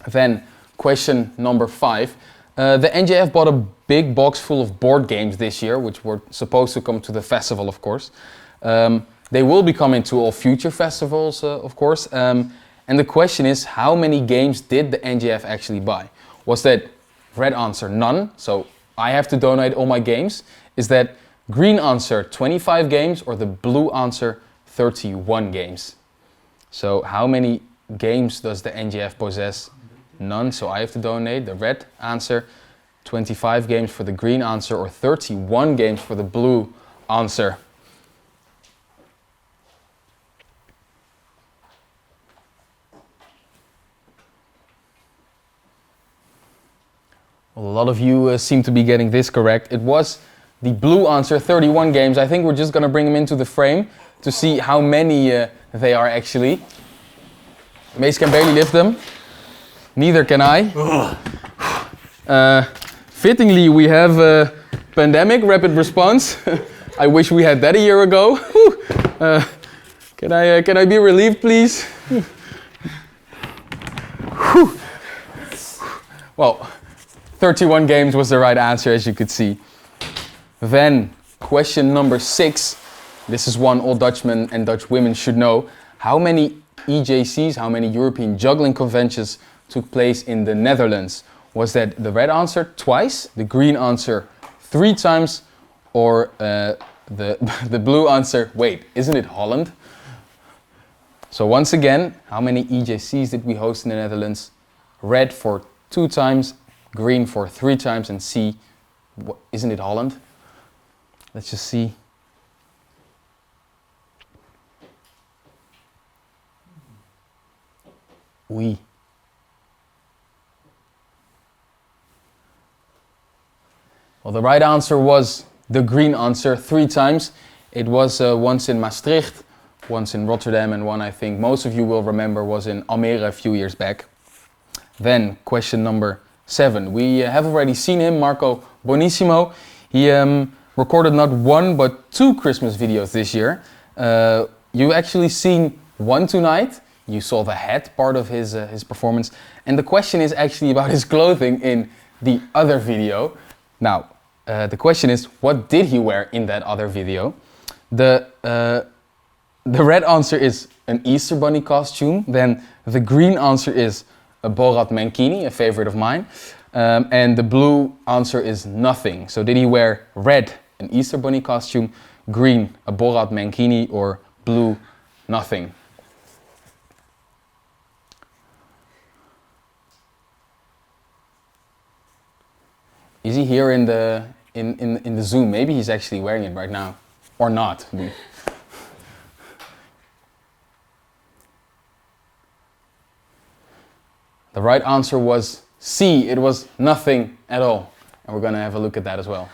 Then, question number 5. The NJF bought a big box full of board games this year, which were supposed to come to the festival, of course. They will be coming to all future festivals, of course. And the question is, how many games did the NJF actually buy? Was that red answer, none? So I have to donate all my games. Is that green answer, 25 games, or the blue answer, 31 games? So how many games does the NJF possess? None, so I have to donate. The red answer, 25 games for the green answer, or 31 games for the blue answer. Well, a lot of you seem to be getting this correct. It was the blue answer, 31 games. I think we're just going to bring them into the frame to see how many they are actually. Mace can barely lift them. Neither can I. Fittingly, we have a pandemic rapid response. I wish we had that a year ago. Can I be relieved, please? Well, 31 games was the right answer, as you could see. Then, question number 6. This is one all Dutchmen and Dutch women should know. How many EJCs, how many European juggling conventions took place in the Netherlands? Was that the red answer, twice, the green answer, 3 times, or the blue answer, wait, isn't it Holland? So once again, how many EJCs did we host in the Netherlands? Red for 2 times, green for 3 times, and C, isn't it Holland? Let's just see. Oui. the right answer was the green answer 3 times. It was once in Maastricht, once in Rotterdam, and one I think most of you will remember was in Almere a few years back. Then question number 7. We have already seen him, Marco Bonissimo. He recorded not 1 but 2 Christmas videos this year. You actually seen one tonight. You saw the head part of his performance. And the question is actually about his clothing in the other video. Now, the question is, what did he wear in that other video? The red answer is an Easter bunny costume. Then the green answer is a Borat mankini, a favorite of mine. And the blue answer is nothing. So did he wear red, an Easter bunny costume, green, a Borat mankini, or blue, nothing? Is he here in the Zoom? Maybe he's actually wearing it right now, or not. The right answer was C. It was nothing at all, and we're gonna have a look at that as well.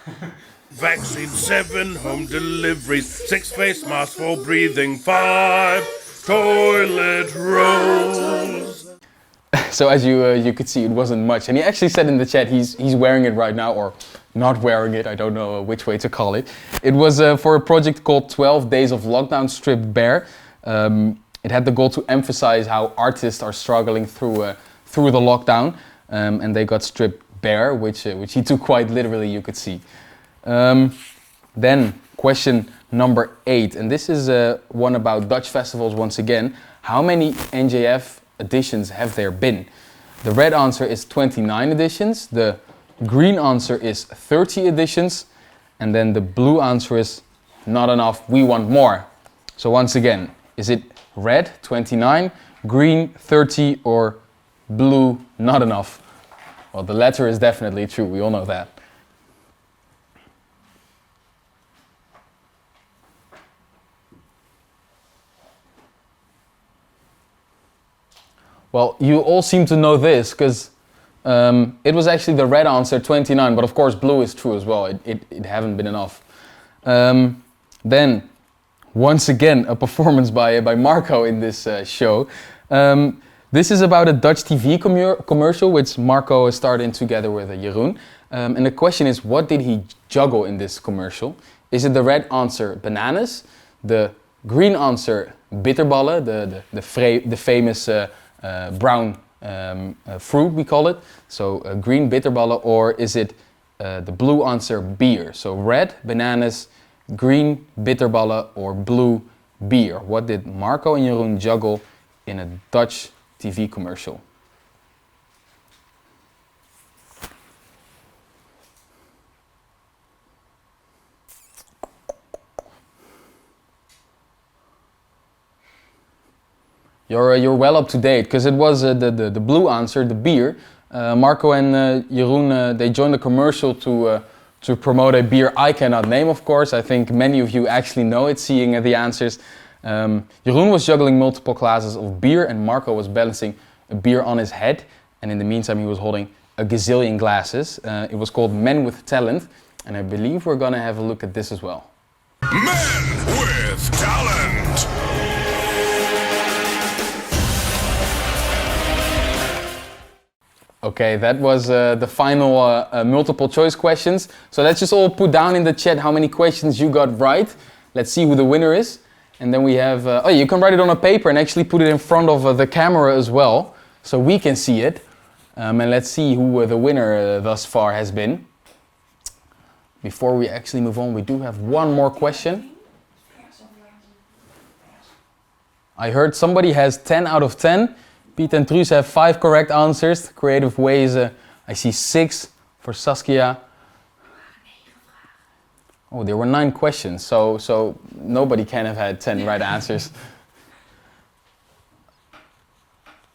Vaccine 7, home delivery, 6 face masks for breathing, 5 toilet rolls. So as you could see, it wasn't much, and he actually said in the chat he's wearing it right now, or not wearing it. I don't know which way to call it. It was for a project called 12 Days of Lockdown Stripped Bare. It had the goal to emphasize how artists are struggling through the lockdown, and they got stripped bare, which he took quite literally, you could see. Then question number 8, and this is one about Dutch festivals once again. How many NJF editions have there been? The red answer is 29 editions, the green answer is 30 editions, and then the blue answer is not enough, we want more. So once again, is it red, 29, green, 30, or blue, not enough? Well, the latter is definitely true, we all know that. Well, you all seem to know this, because it was actually the red answer, 29, but of course blue is true as well, it haven't been enough. Then, once again, a performance by Marco in this show. This is about a Dutch TV commercial, which Marco starred in together with Jeroen. And the question is, what did he juggle in this commercial? Is it the red answer, bananas? The green answer, bitterballen, the famous brown fruit, we call it. So green bitterballen, or is it the blue answer, beer? So red, bananas, green, bitterballen, or blue, beer. What did Marco and Jeroen juggle in a Dutch TV commercial? You're well up to date, because it was the blue answer, the beer. Marco and Jeroen, they joined the commercial to promote a beer I cannot name, of course. I think many of you actually know it, seeing the answers. Jeroen was juggling multiple glasses of beer, and Marco was balancing a beer on his head, and in the meantime he was holding a gazillion glasses. It was called Men with Talent, and I believe we're gonna have a look at this as well. Men with Talent! Okay, that was the final multiple choice questions. So let's just all put down in the chat how many questions you got right. Let's see who the winner is. And then we have, oh, you can write it on a paper and actually put it in front of the camera as well, so we can see it. And let's see who the winner thus far has been. Before we actually move on, we do have one more question. I heard somebody has 10 out of 10. Piet and Truus have 5 correct answers. Creative Ways, I see 6 for Saskia. Oh, there were 9 questions, so nobody can have had 10 right answers.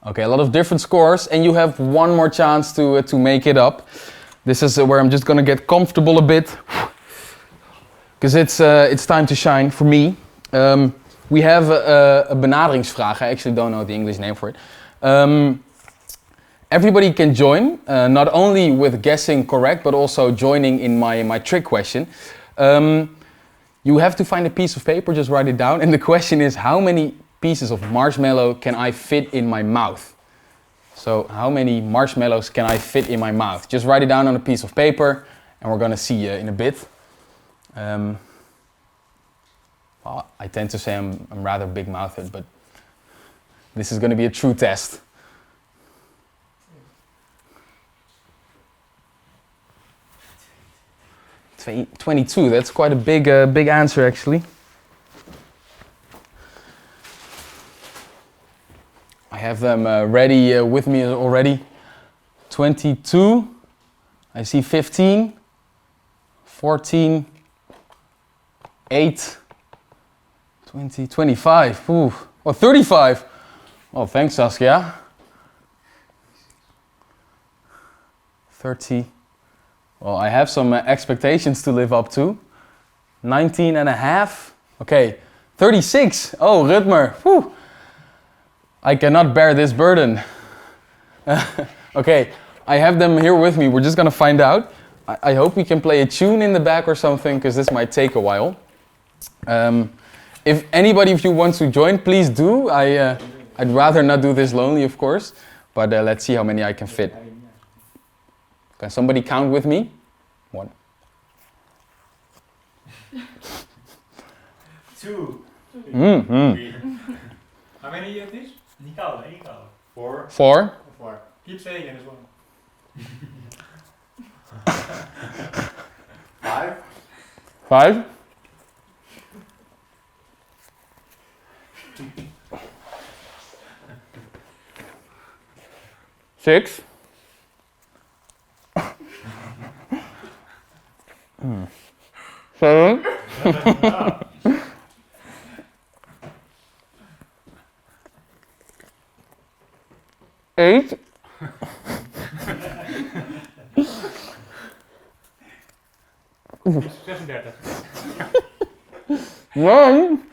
Okay, a lot of different scores, and you have one more chance to make it up. This is where I'm just gonna get comfortable a bit, because it's time to shine for me. We have a benaderingsvraag. I actually don't know the English name for it. everybody can join, not only with guessing correct, but also joining in my trick question. You have to find a piece of paper, just write it down, and the question is, how many pieces of marshmallow can I fit in my mouth? So how many marshmallows can I fit in my mouth? Just write it down on a piece of paper, and we're gonna see in a bit. Well, I tend to say I'm rather big-mouthed, but this is gonna be a true test. 22, that's quite a big answer actually. I have them ready with me already. 22, I see 15, 14, 8, 20, 25, ooh, well 35. Well, thanks Saskia. 30. Well, I have some expectations to live up to. 19 and a half. Okay, 36. Oh, Rutmer. Whew. I cannot bear this burden. Okay, I have them here with me. We're just gonna find out. I hope we can play a tune in the back or something, because this might take a while. If anybody of you wants to join, please do. I'd rather not do this lonely, of course. But let's see how many I can fit. Can somebody count with me? 1. 2. Mm-hmm. 3. How many you have this? 4. 4. 4. Keep saying it as well. 5. 5. 6. 7. 8. 36. 9.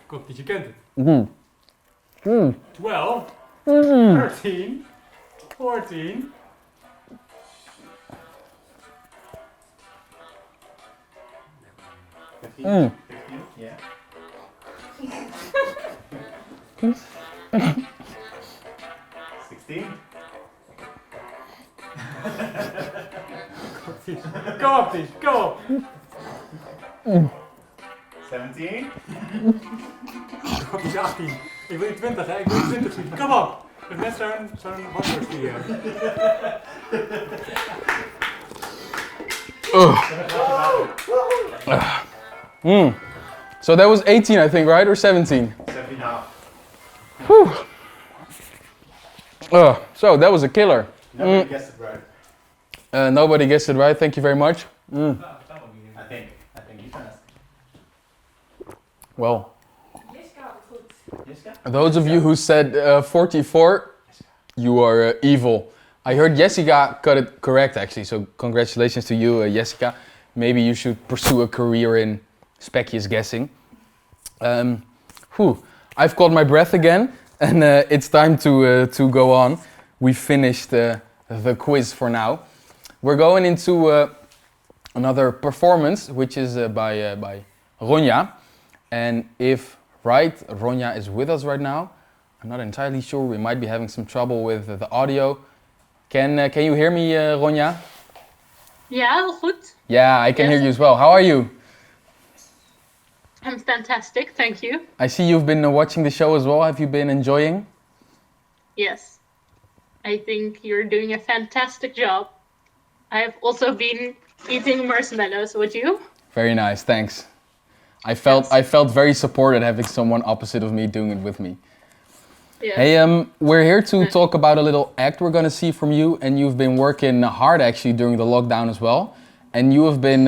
Komt niet, je kent het. 12. 12, 13, 14. Mm. 15, yeah. 16. Kom op, Ties, kom op. 17. Kom op, 18. Ik wil je 20, hè? Ik wil je 20 zien. Kom op. Dat is net zo'n hotdog die je So that was 18, I think, right? Or 17? 17.5. Whew. So that was a killer. Nobody guessed it right. Nobody guessed it right. Thank you very much. I think you can ask. Well, those of you who said 44, you are evil. I heard Jessica got it correct actually, so congratulations to you, Jessica. Maybe you should pursue a career in speckiest guessing. I've caught my breath again, and it's time to go on. We finished the quiz for now. We're going into another performance, which is by Ronja. And if Ronja is with us right now. I'm not entirely sure. We might be having some trouble with the audio. Can you hear me, Ronja? Ja, heel goed. Yeah, I can hear you as well. How are you? I'm fantastic, thank you. I see you've been watching the show as well. Have you been enjoying? Yes. I think you're doing a fantastic job. I have also been eating marshmallows, would you? Very nice, thanks. I felt very supported having someone opposite of me doing it with me. Yes. Hey, we're here to talk about a little act we're gonna see from you, and you've been working hard actually during the lockdown as well. And you have been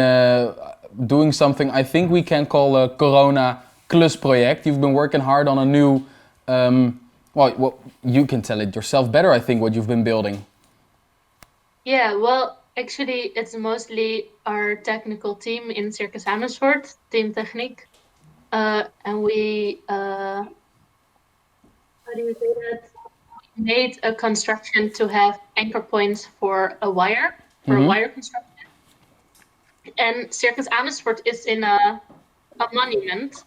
doing something I think we can call a corona klusproject. You've been working hard on a new, well, you can tell it yourself better, I think, what you've been building. Yeah, well, actually, it's mostly our technical team in Circus Amersfoort, Team Techniek. And we, how do you say that? We made a construction to have anchor points for a wire, for a wire construction. And Circus Amersfoort is in a monument,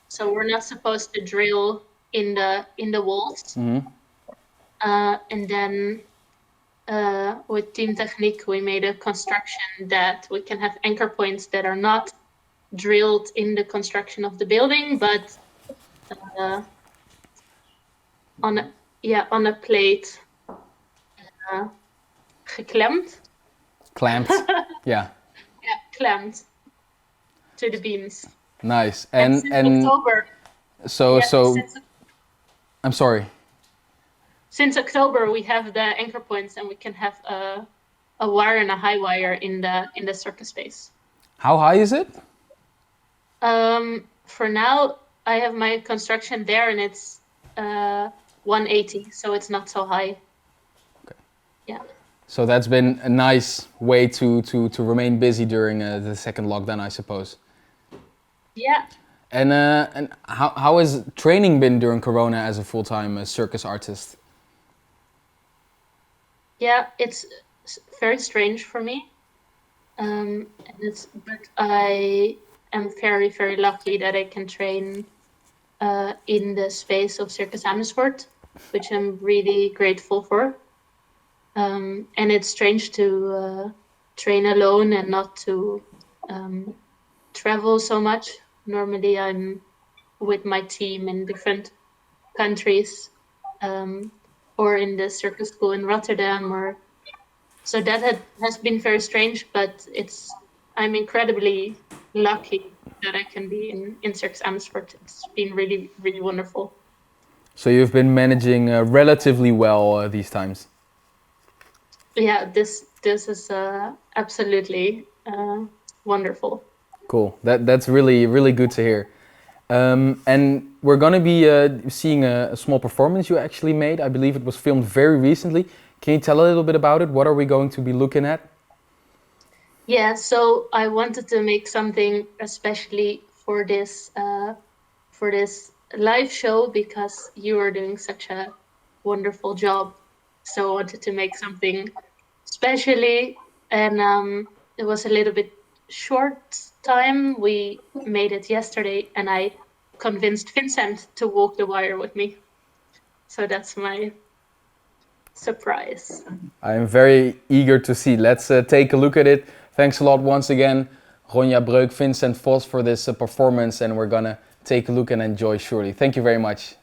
so we're not supposed to drill in the walls. And then with Team Techniek, we made a construction that we can have anchor points that are not drilled in the construction of the building, but on a plate, geklemd. Clamped, yeah. Yeah, clamped to the beams. Nice. And since October. I'm sorry. Since October, we have the anchor points, and we can have a wire and a high wire in the circus space. How high is it? For now, I have my construction there, and it's 180, so it's not so high. Okay. Yeah. So that's been a nice way to remain busy during the second lockdown, I suppose. Yeah. And how has training been during Corona as a full-time circus artist? Yeah, it's very strange for me. But I am very, very lucky that I can train in the space of Circus Amersfoort, which I'm really grateful for. And it's strange to train alone and not to travel so much. Normally I'm with my team in different countries, or in the circus school in Rotterdam, so that has been very strange, but I'm incredibly lucky that I can be in Circus Amersfoort. It's been really, really wonderful. So you've been managing relatively well these times. Yeah, this is absolutely wonderful. Cool. That's really, really good to hear. And we're going to be seeing a small performance you actually made. I believe it was filmed very recently. Can you tell a little bit about it? What are we going to be looking at? Yeah, so I wanted to make something especially for this live show, because you are doing such a wonderful job. So I wanted to make something specially, and it was a little bit short time. We made it yesterday, and I convinced Vincent to walk the wire with me. So that's my surprise. I am very eager to see. Let's take a look at it. Thanks a lot once again, Ronja Breuk, Vincent Vos, for this performance, and we're gonna take a look and enjoy surely. Thank you very much.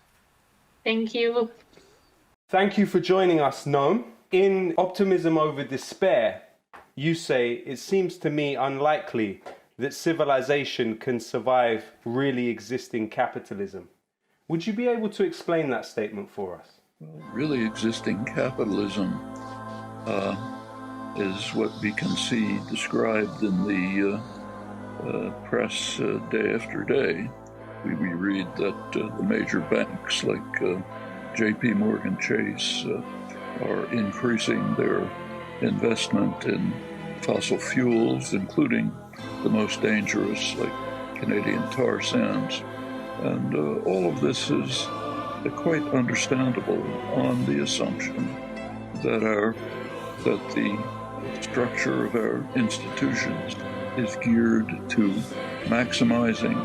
Thank you. Thank you for joining us, Noam. In Optimism Over Despair, you say, it seems to me unlikely that civilization can survive really existing capitalism. Would you be able to explain that statement for us? Really existing capitalism is what we can see described in the press day after day. We read that the major banks like JP Morgan Chase are increasing their investment in fossil fuels, including the most dangerous, like Canadian tar sands. And all of this is quite understandable on the assumption that the structure of our institutions is geared to maximizing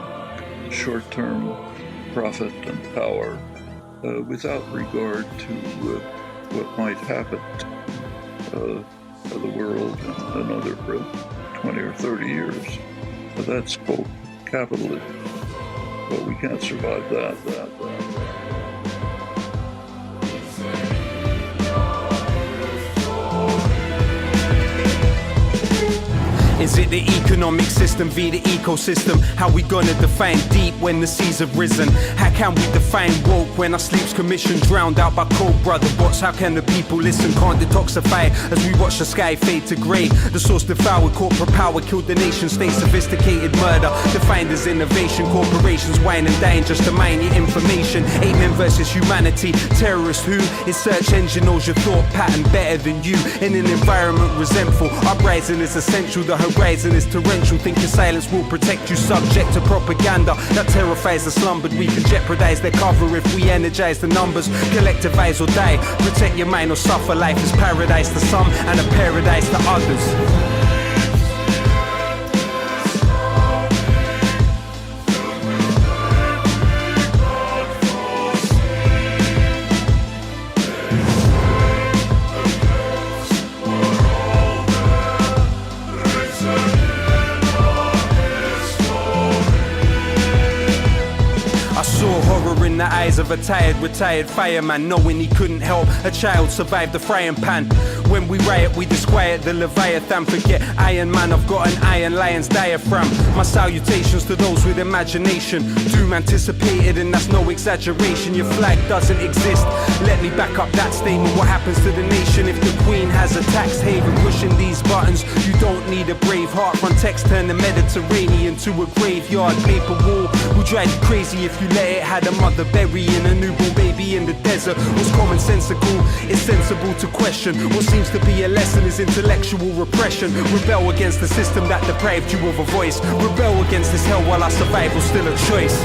short-term profit and power without regard to what might happen to the world in another 20 or 30 years. That's called capitalism. But we can't survive that. is it the economic system via the ecosystem? How we gonna define deep when the seas have risen? How can we define woke when our sleep's commission drowned out by cold brother bots? How can the people listen? Can't detoxify as we watch the sky fade to grey. The source devoured, corporate power killed the nation state. Sophisticated murder defined as innovation. Corporations wine and dine just to mine your information. 8 men versus humanity. Terrorist who? His search engine knows your thought pattern better than you. In an environment resentful, uprising is essential. The horizon is torrential. Think your silence will protect you, subject to propaganda that terrifies the slumbered. We can jeopardize their cover if we energize the numbers. Collectivize or die. Protect your mind or suffer. Life is paradise to some and a paradise to others. In the eyes of a tired, retired fireman, knowing he couldn't help a child survive the frying pan. When we riot, we disquiet the Leviathan. Forget Iron Man, I've got an Iron Lion's diaphragm. My salutations to those with imagination. Doom anticipated, and that's no exaggeration. Your flag doesn't exist. Let me back up that statement. What happens to the nation if the Queen has a tax haven pushing these buttons? You don't need a brave heart. Frontex turn the Mediterranean to a graveyard. Paper wall will drive you crazy if you let it. Had a mother burying a newborn baby in the desert. What's commonsensical is sensible to question. What seems to be a lesson is intellectual repression. Rebel against the system that deprived you of a voice. Rebel against this hell while our survival's still a choice.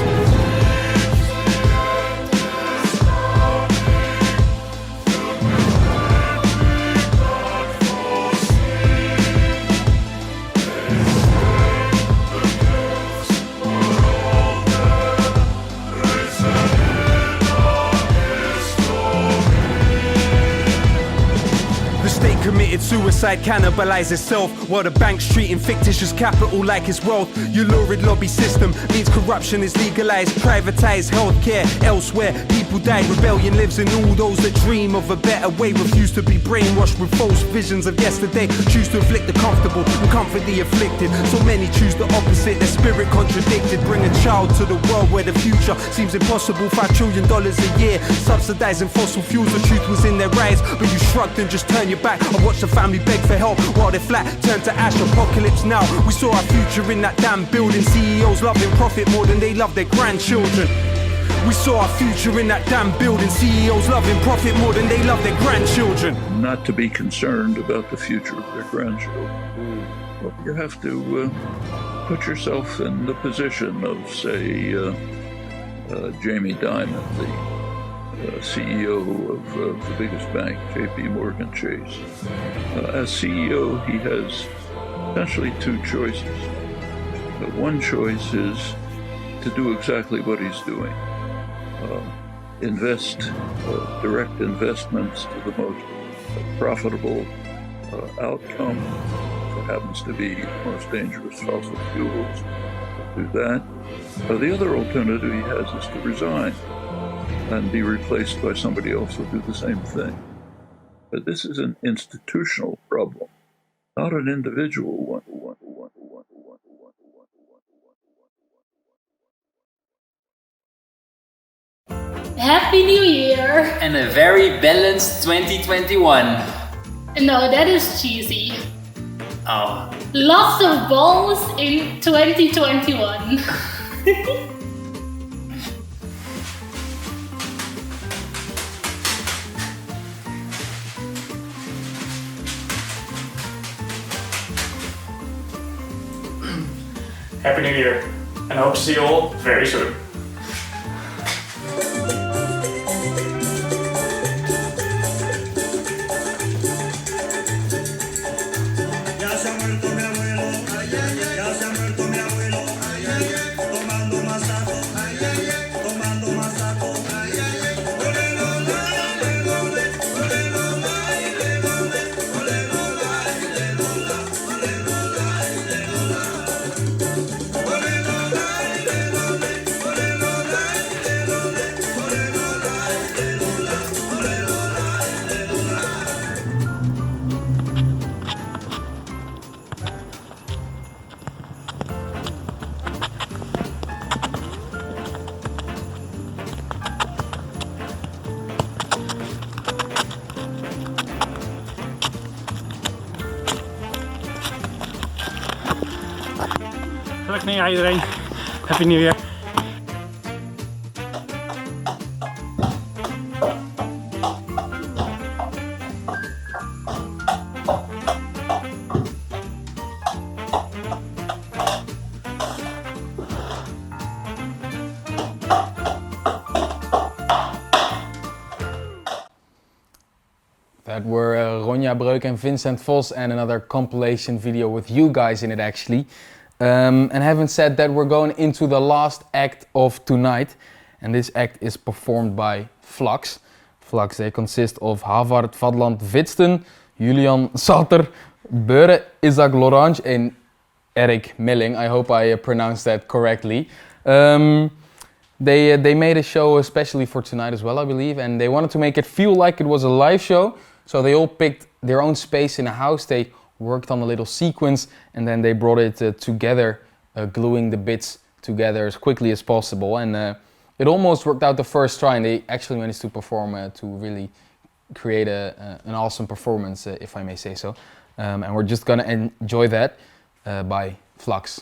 Committed suicide, cannibalize itself while the bank's treating fictitious capital like it's wealth. Your lurid lobby system means corruption is legalized. Privatized healthcare elsewhere. People died. Rebellion lives in all those that dream of a better way. Refuse to be brainwashed with false visions of yesterday. Choose to afflict the comfortable and comfort the afflicted. So many choose the opposite, their spirit contradicted. Bring a child to the world where the future seems impossible. $5 trillion a year subsidizing fossil fuels. The truth was in their eyes, but you shrugged and just turned your back. I watched the family beg for help while they're flat turned to ash. Apocalypse now. We saw our future in that damn building. CEOs loving profit more than they love their grandchildren. We saw our future in that damn building. CEOs loving profit more than they love their grandchildren. Not to be concerned about the future of their grandchildren. Well, you have to put yourself in the position of, say, Jamie Dimon, the CEO of the biggest bank, JP Morgan Chase. As CEO, he has essentially 2 choices. One choice is to do exactly what he's doing. Invest direct investments to the most profitable outcome. If it happens to be the most dangerous fossil fuels, do that. The other alternative he has is to resign and be replaced by somebody else who'll do the same thing. But this is an institutional problem, not an individual one. Happy New Year! And a very balanced 2021. No, that is cheesy. Oh. Lots of balls in 2021. Happy New Year, and I hope to see you all very soon. Ja, iedereen. Happy New Year. That were Ronja Breuk and Vincent Vos, and another compilation video with you guys in it actually. And having said that, we're going into the last act of tonight, and this act is performed by Flux. Flux, they consist of Havard Vadland Witsten, Julian Salter, Beure Isaac Lorange, and Erik Milling. I hope I pronounced that correctly. They made a show especially for tonight as well, I believe, and they wanted to make it feel like it was a live show. So they all picked their own space in a house, they worked on a little sequence, and then they brought it together, gluing the bits together as quickly as possible. And it almost worked out the first try, and they actually managed to perform to really create an awesome performance, if I may say so. And we're just gonna enjoy that by Flux.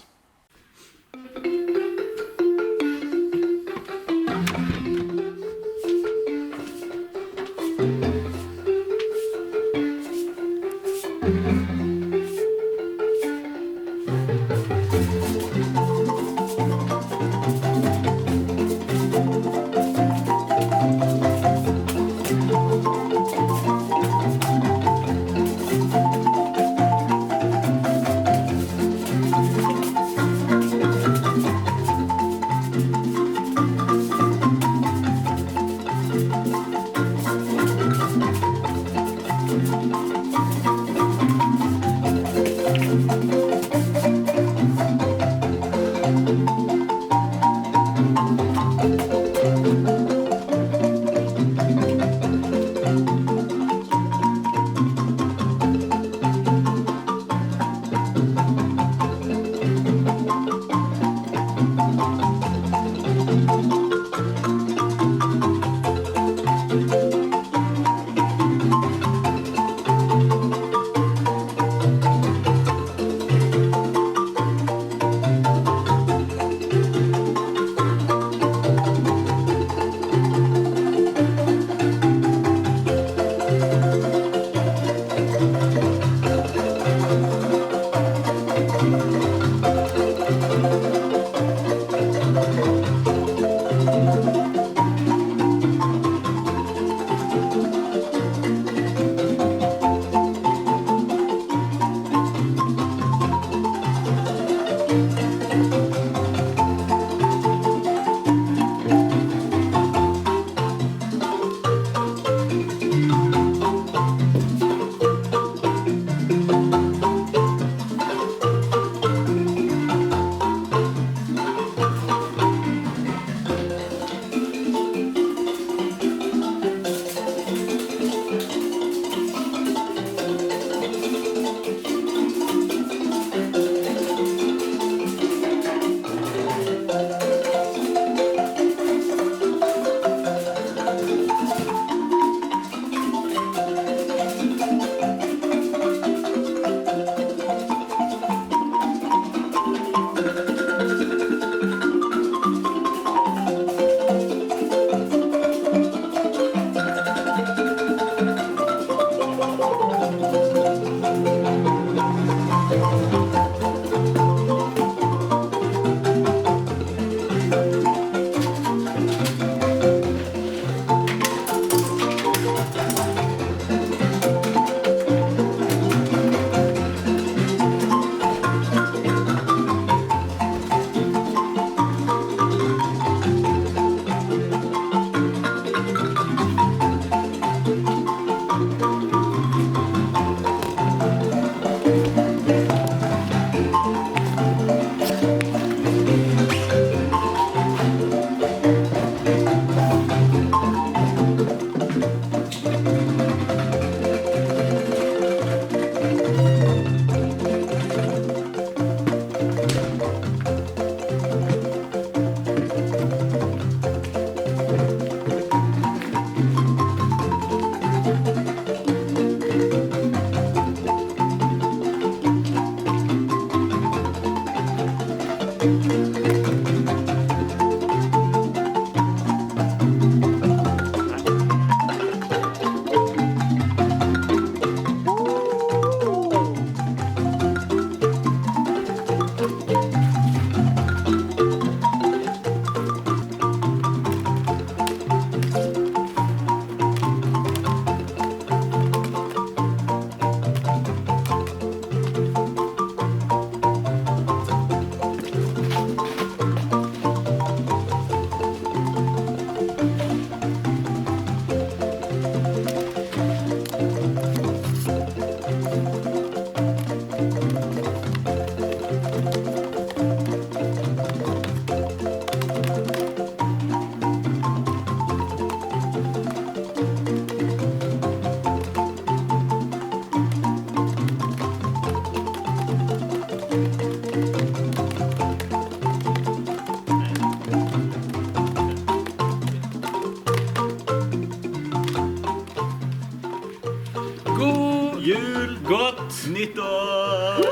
God jul, gott nytt år!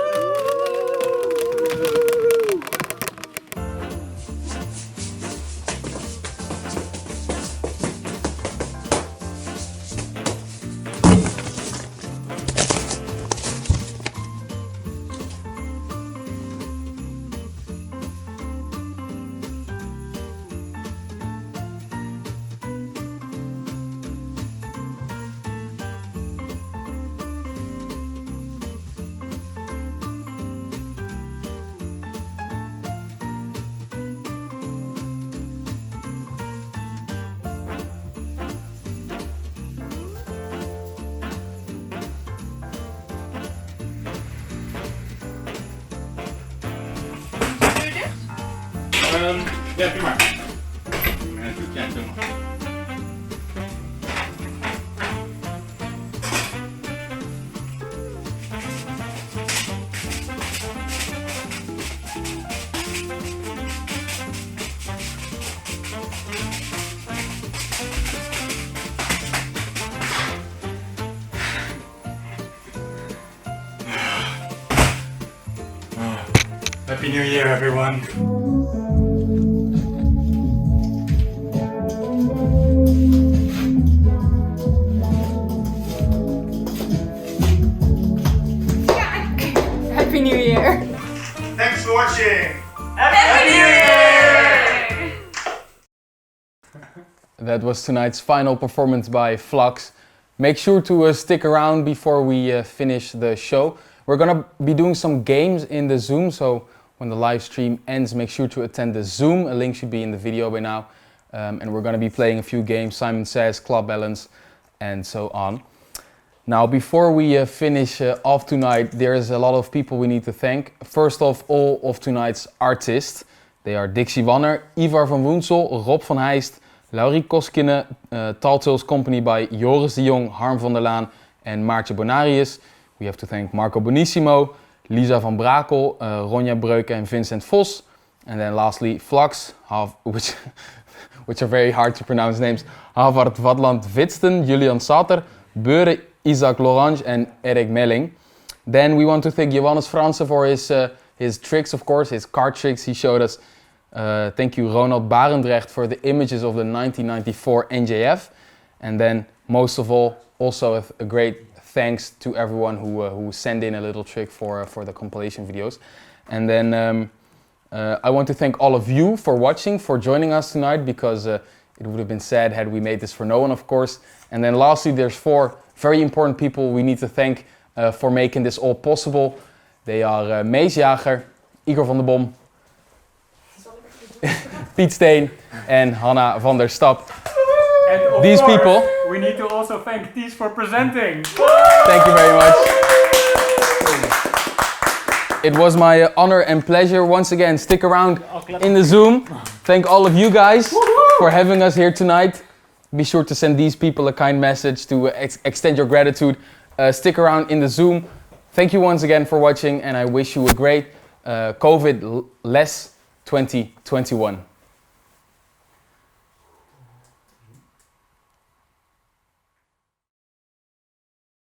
Ja, prima. Happy New Year, everyone. Happy New Year! Thanks for watching! Happy New Year! That was tonight's final performance by Flux. Make sure to stick around before we finish the show. We're gonna be doing some games in the Zoom, so when the live stream ends, make sure to attend the Zoom. A link should be in the video by now. And we're gonna be playing a few games, Simon Says, Club Balance, and so on. Now, before we finish off tonight, there's a lot of people we need to thank. First of all of tonight's artists. They are Dixie Wanner, Ivar van Woensel, Rob van Heijst, Laurie Koskinen, Tall Tales Company by Joris de Jong, Harm van der Laan and Maartje Bonarius. We have to thank Marco Bonissimo, Lisa van Brakel, Ronja Breuken and Vincent Vos. And then lastly, Flux, which are very hard to pronounce names, Havard Wadland Witsten, Julian Sater, Beure Isaac Lorange and Erik Melling. Then we want to thank Johannes Franse for his tricks, of course, his card tricks he showed us. Thank you Ronald Barendrecht for the images of the 1994 NJF. And then most of all, also a great thanks to everyone who sent in a little trick for the compilation videos. And then I want to thank all of you for watching, for joining us tonight, because it would have been sad had we made this for no one, of course. And then lastly, there's 4 very important people we need to thank for making this all possible. They are Mees Jager, Igor van der Bom, Piet Steen and Hanna van der Stap. And of These course, people. we need to also thank Ties for presenting. Thank you very much. It was my honor and pleasure. Once again, stick around in the Zoom. Thank all of you guys for having us here tonight. Be sure to send these people a kind message to extend your gratitude. Stick around in the Zoom. Thank you once again for watching, and I wish you a great COVID-less 2021.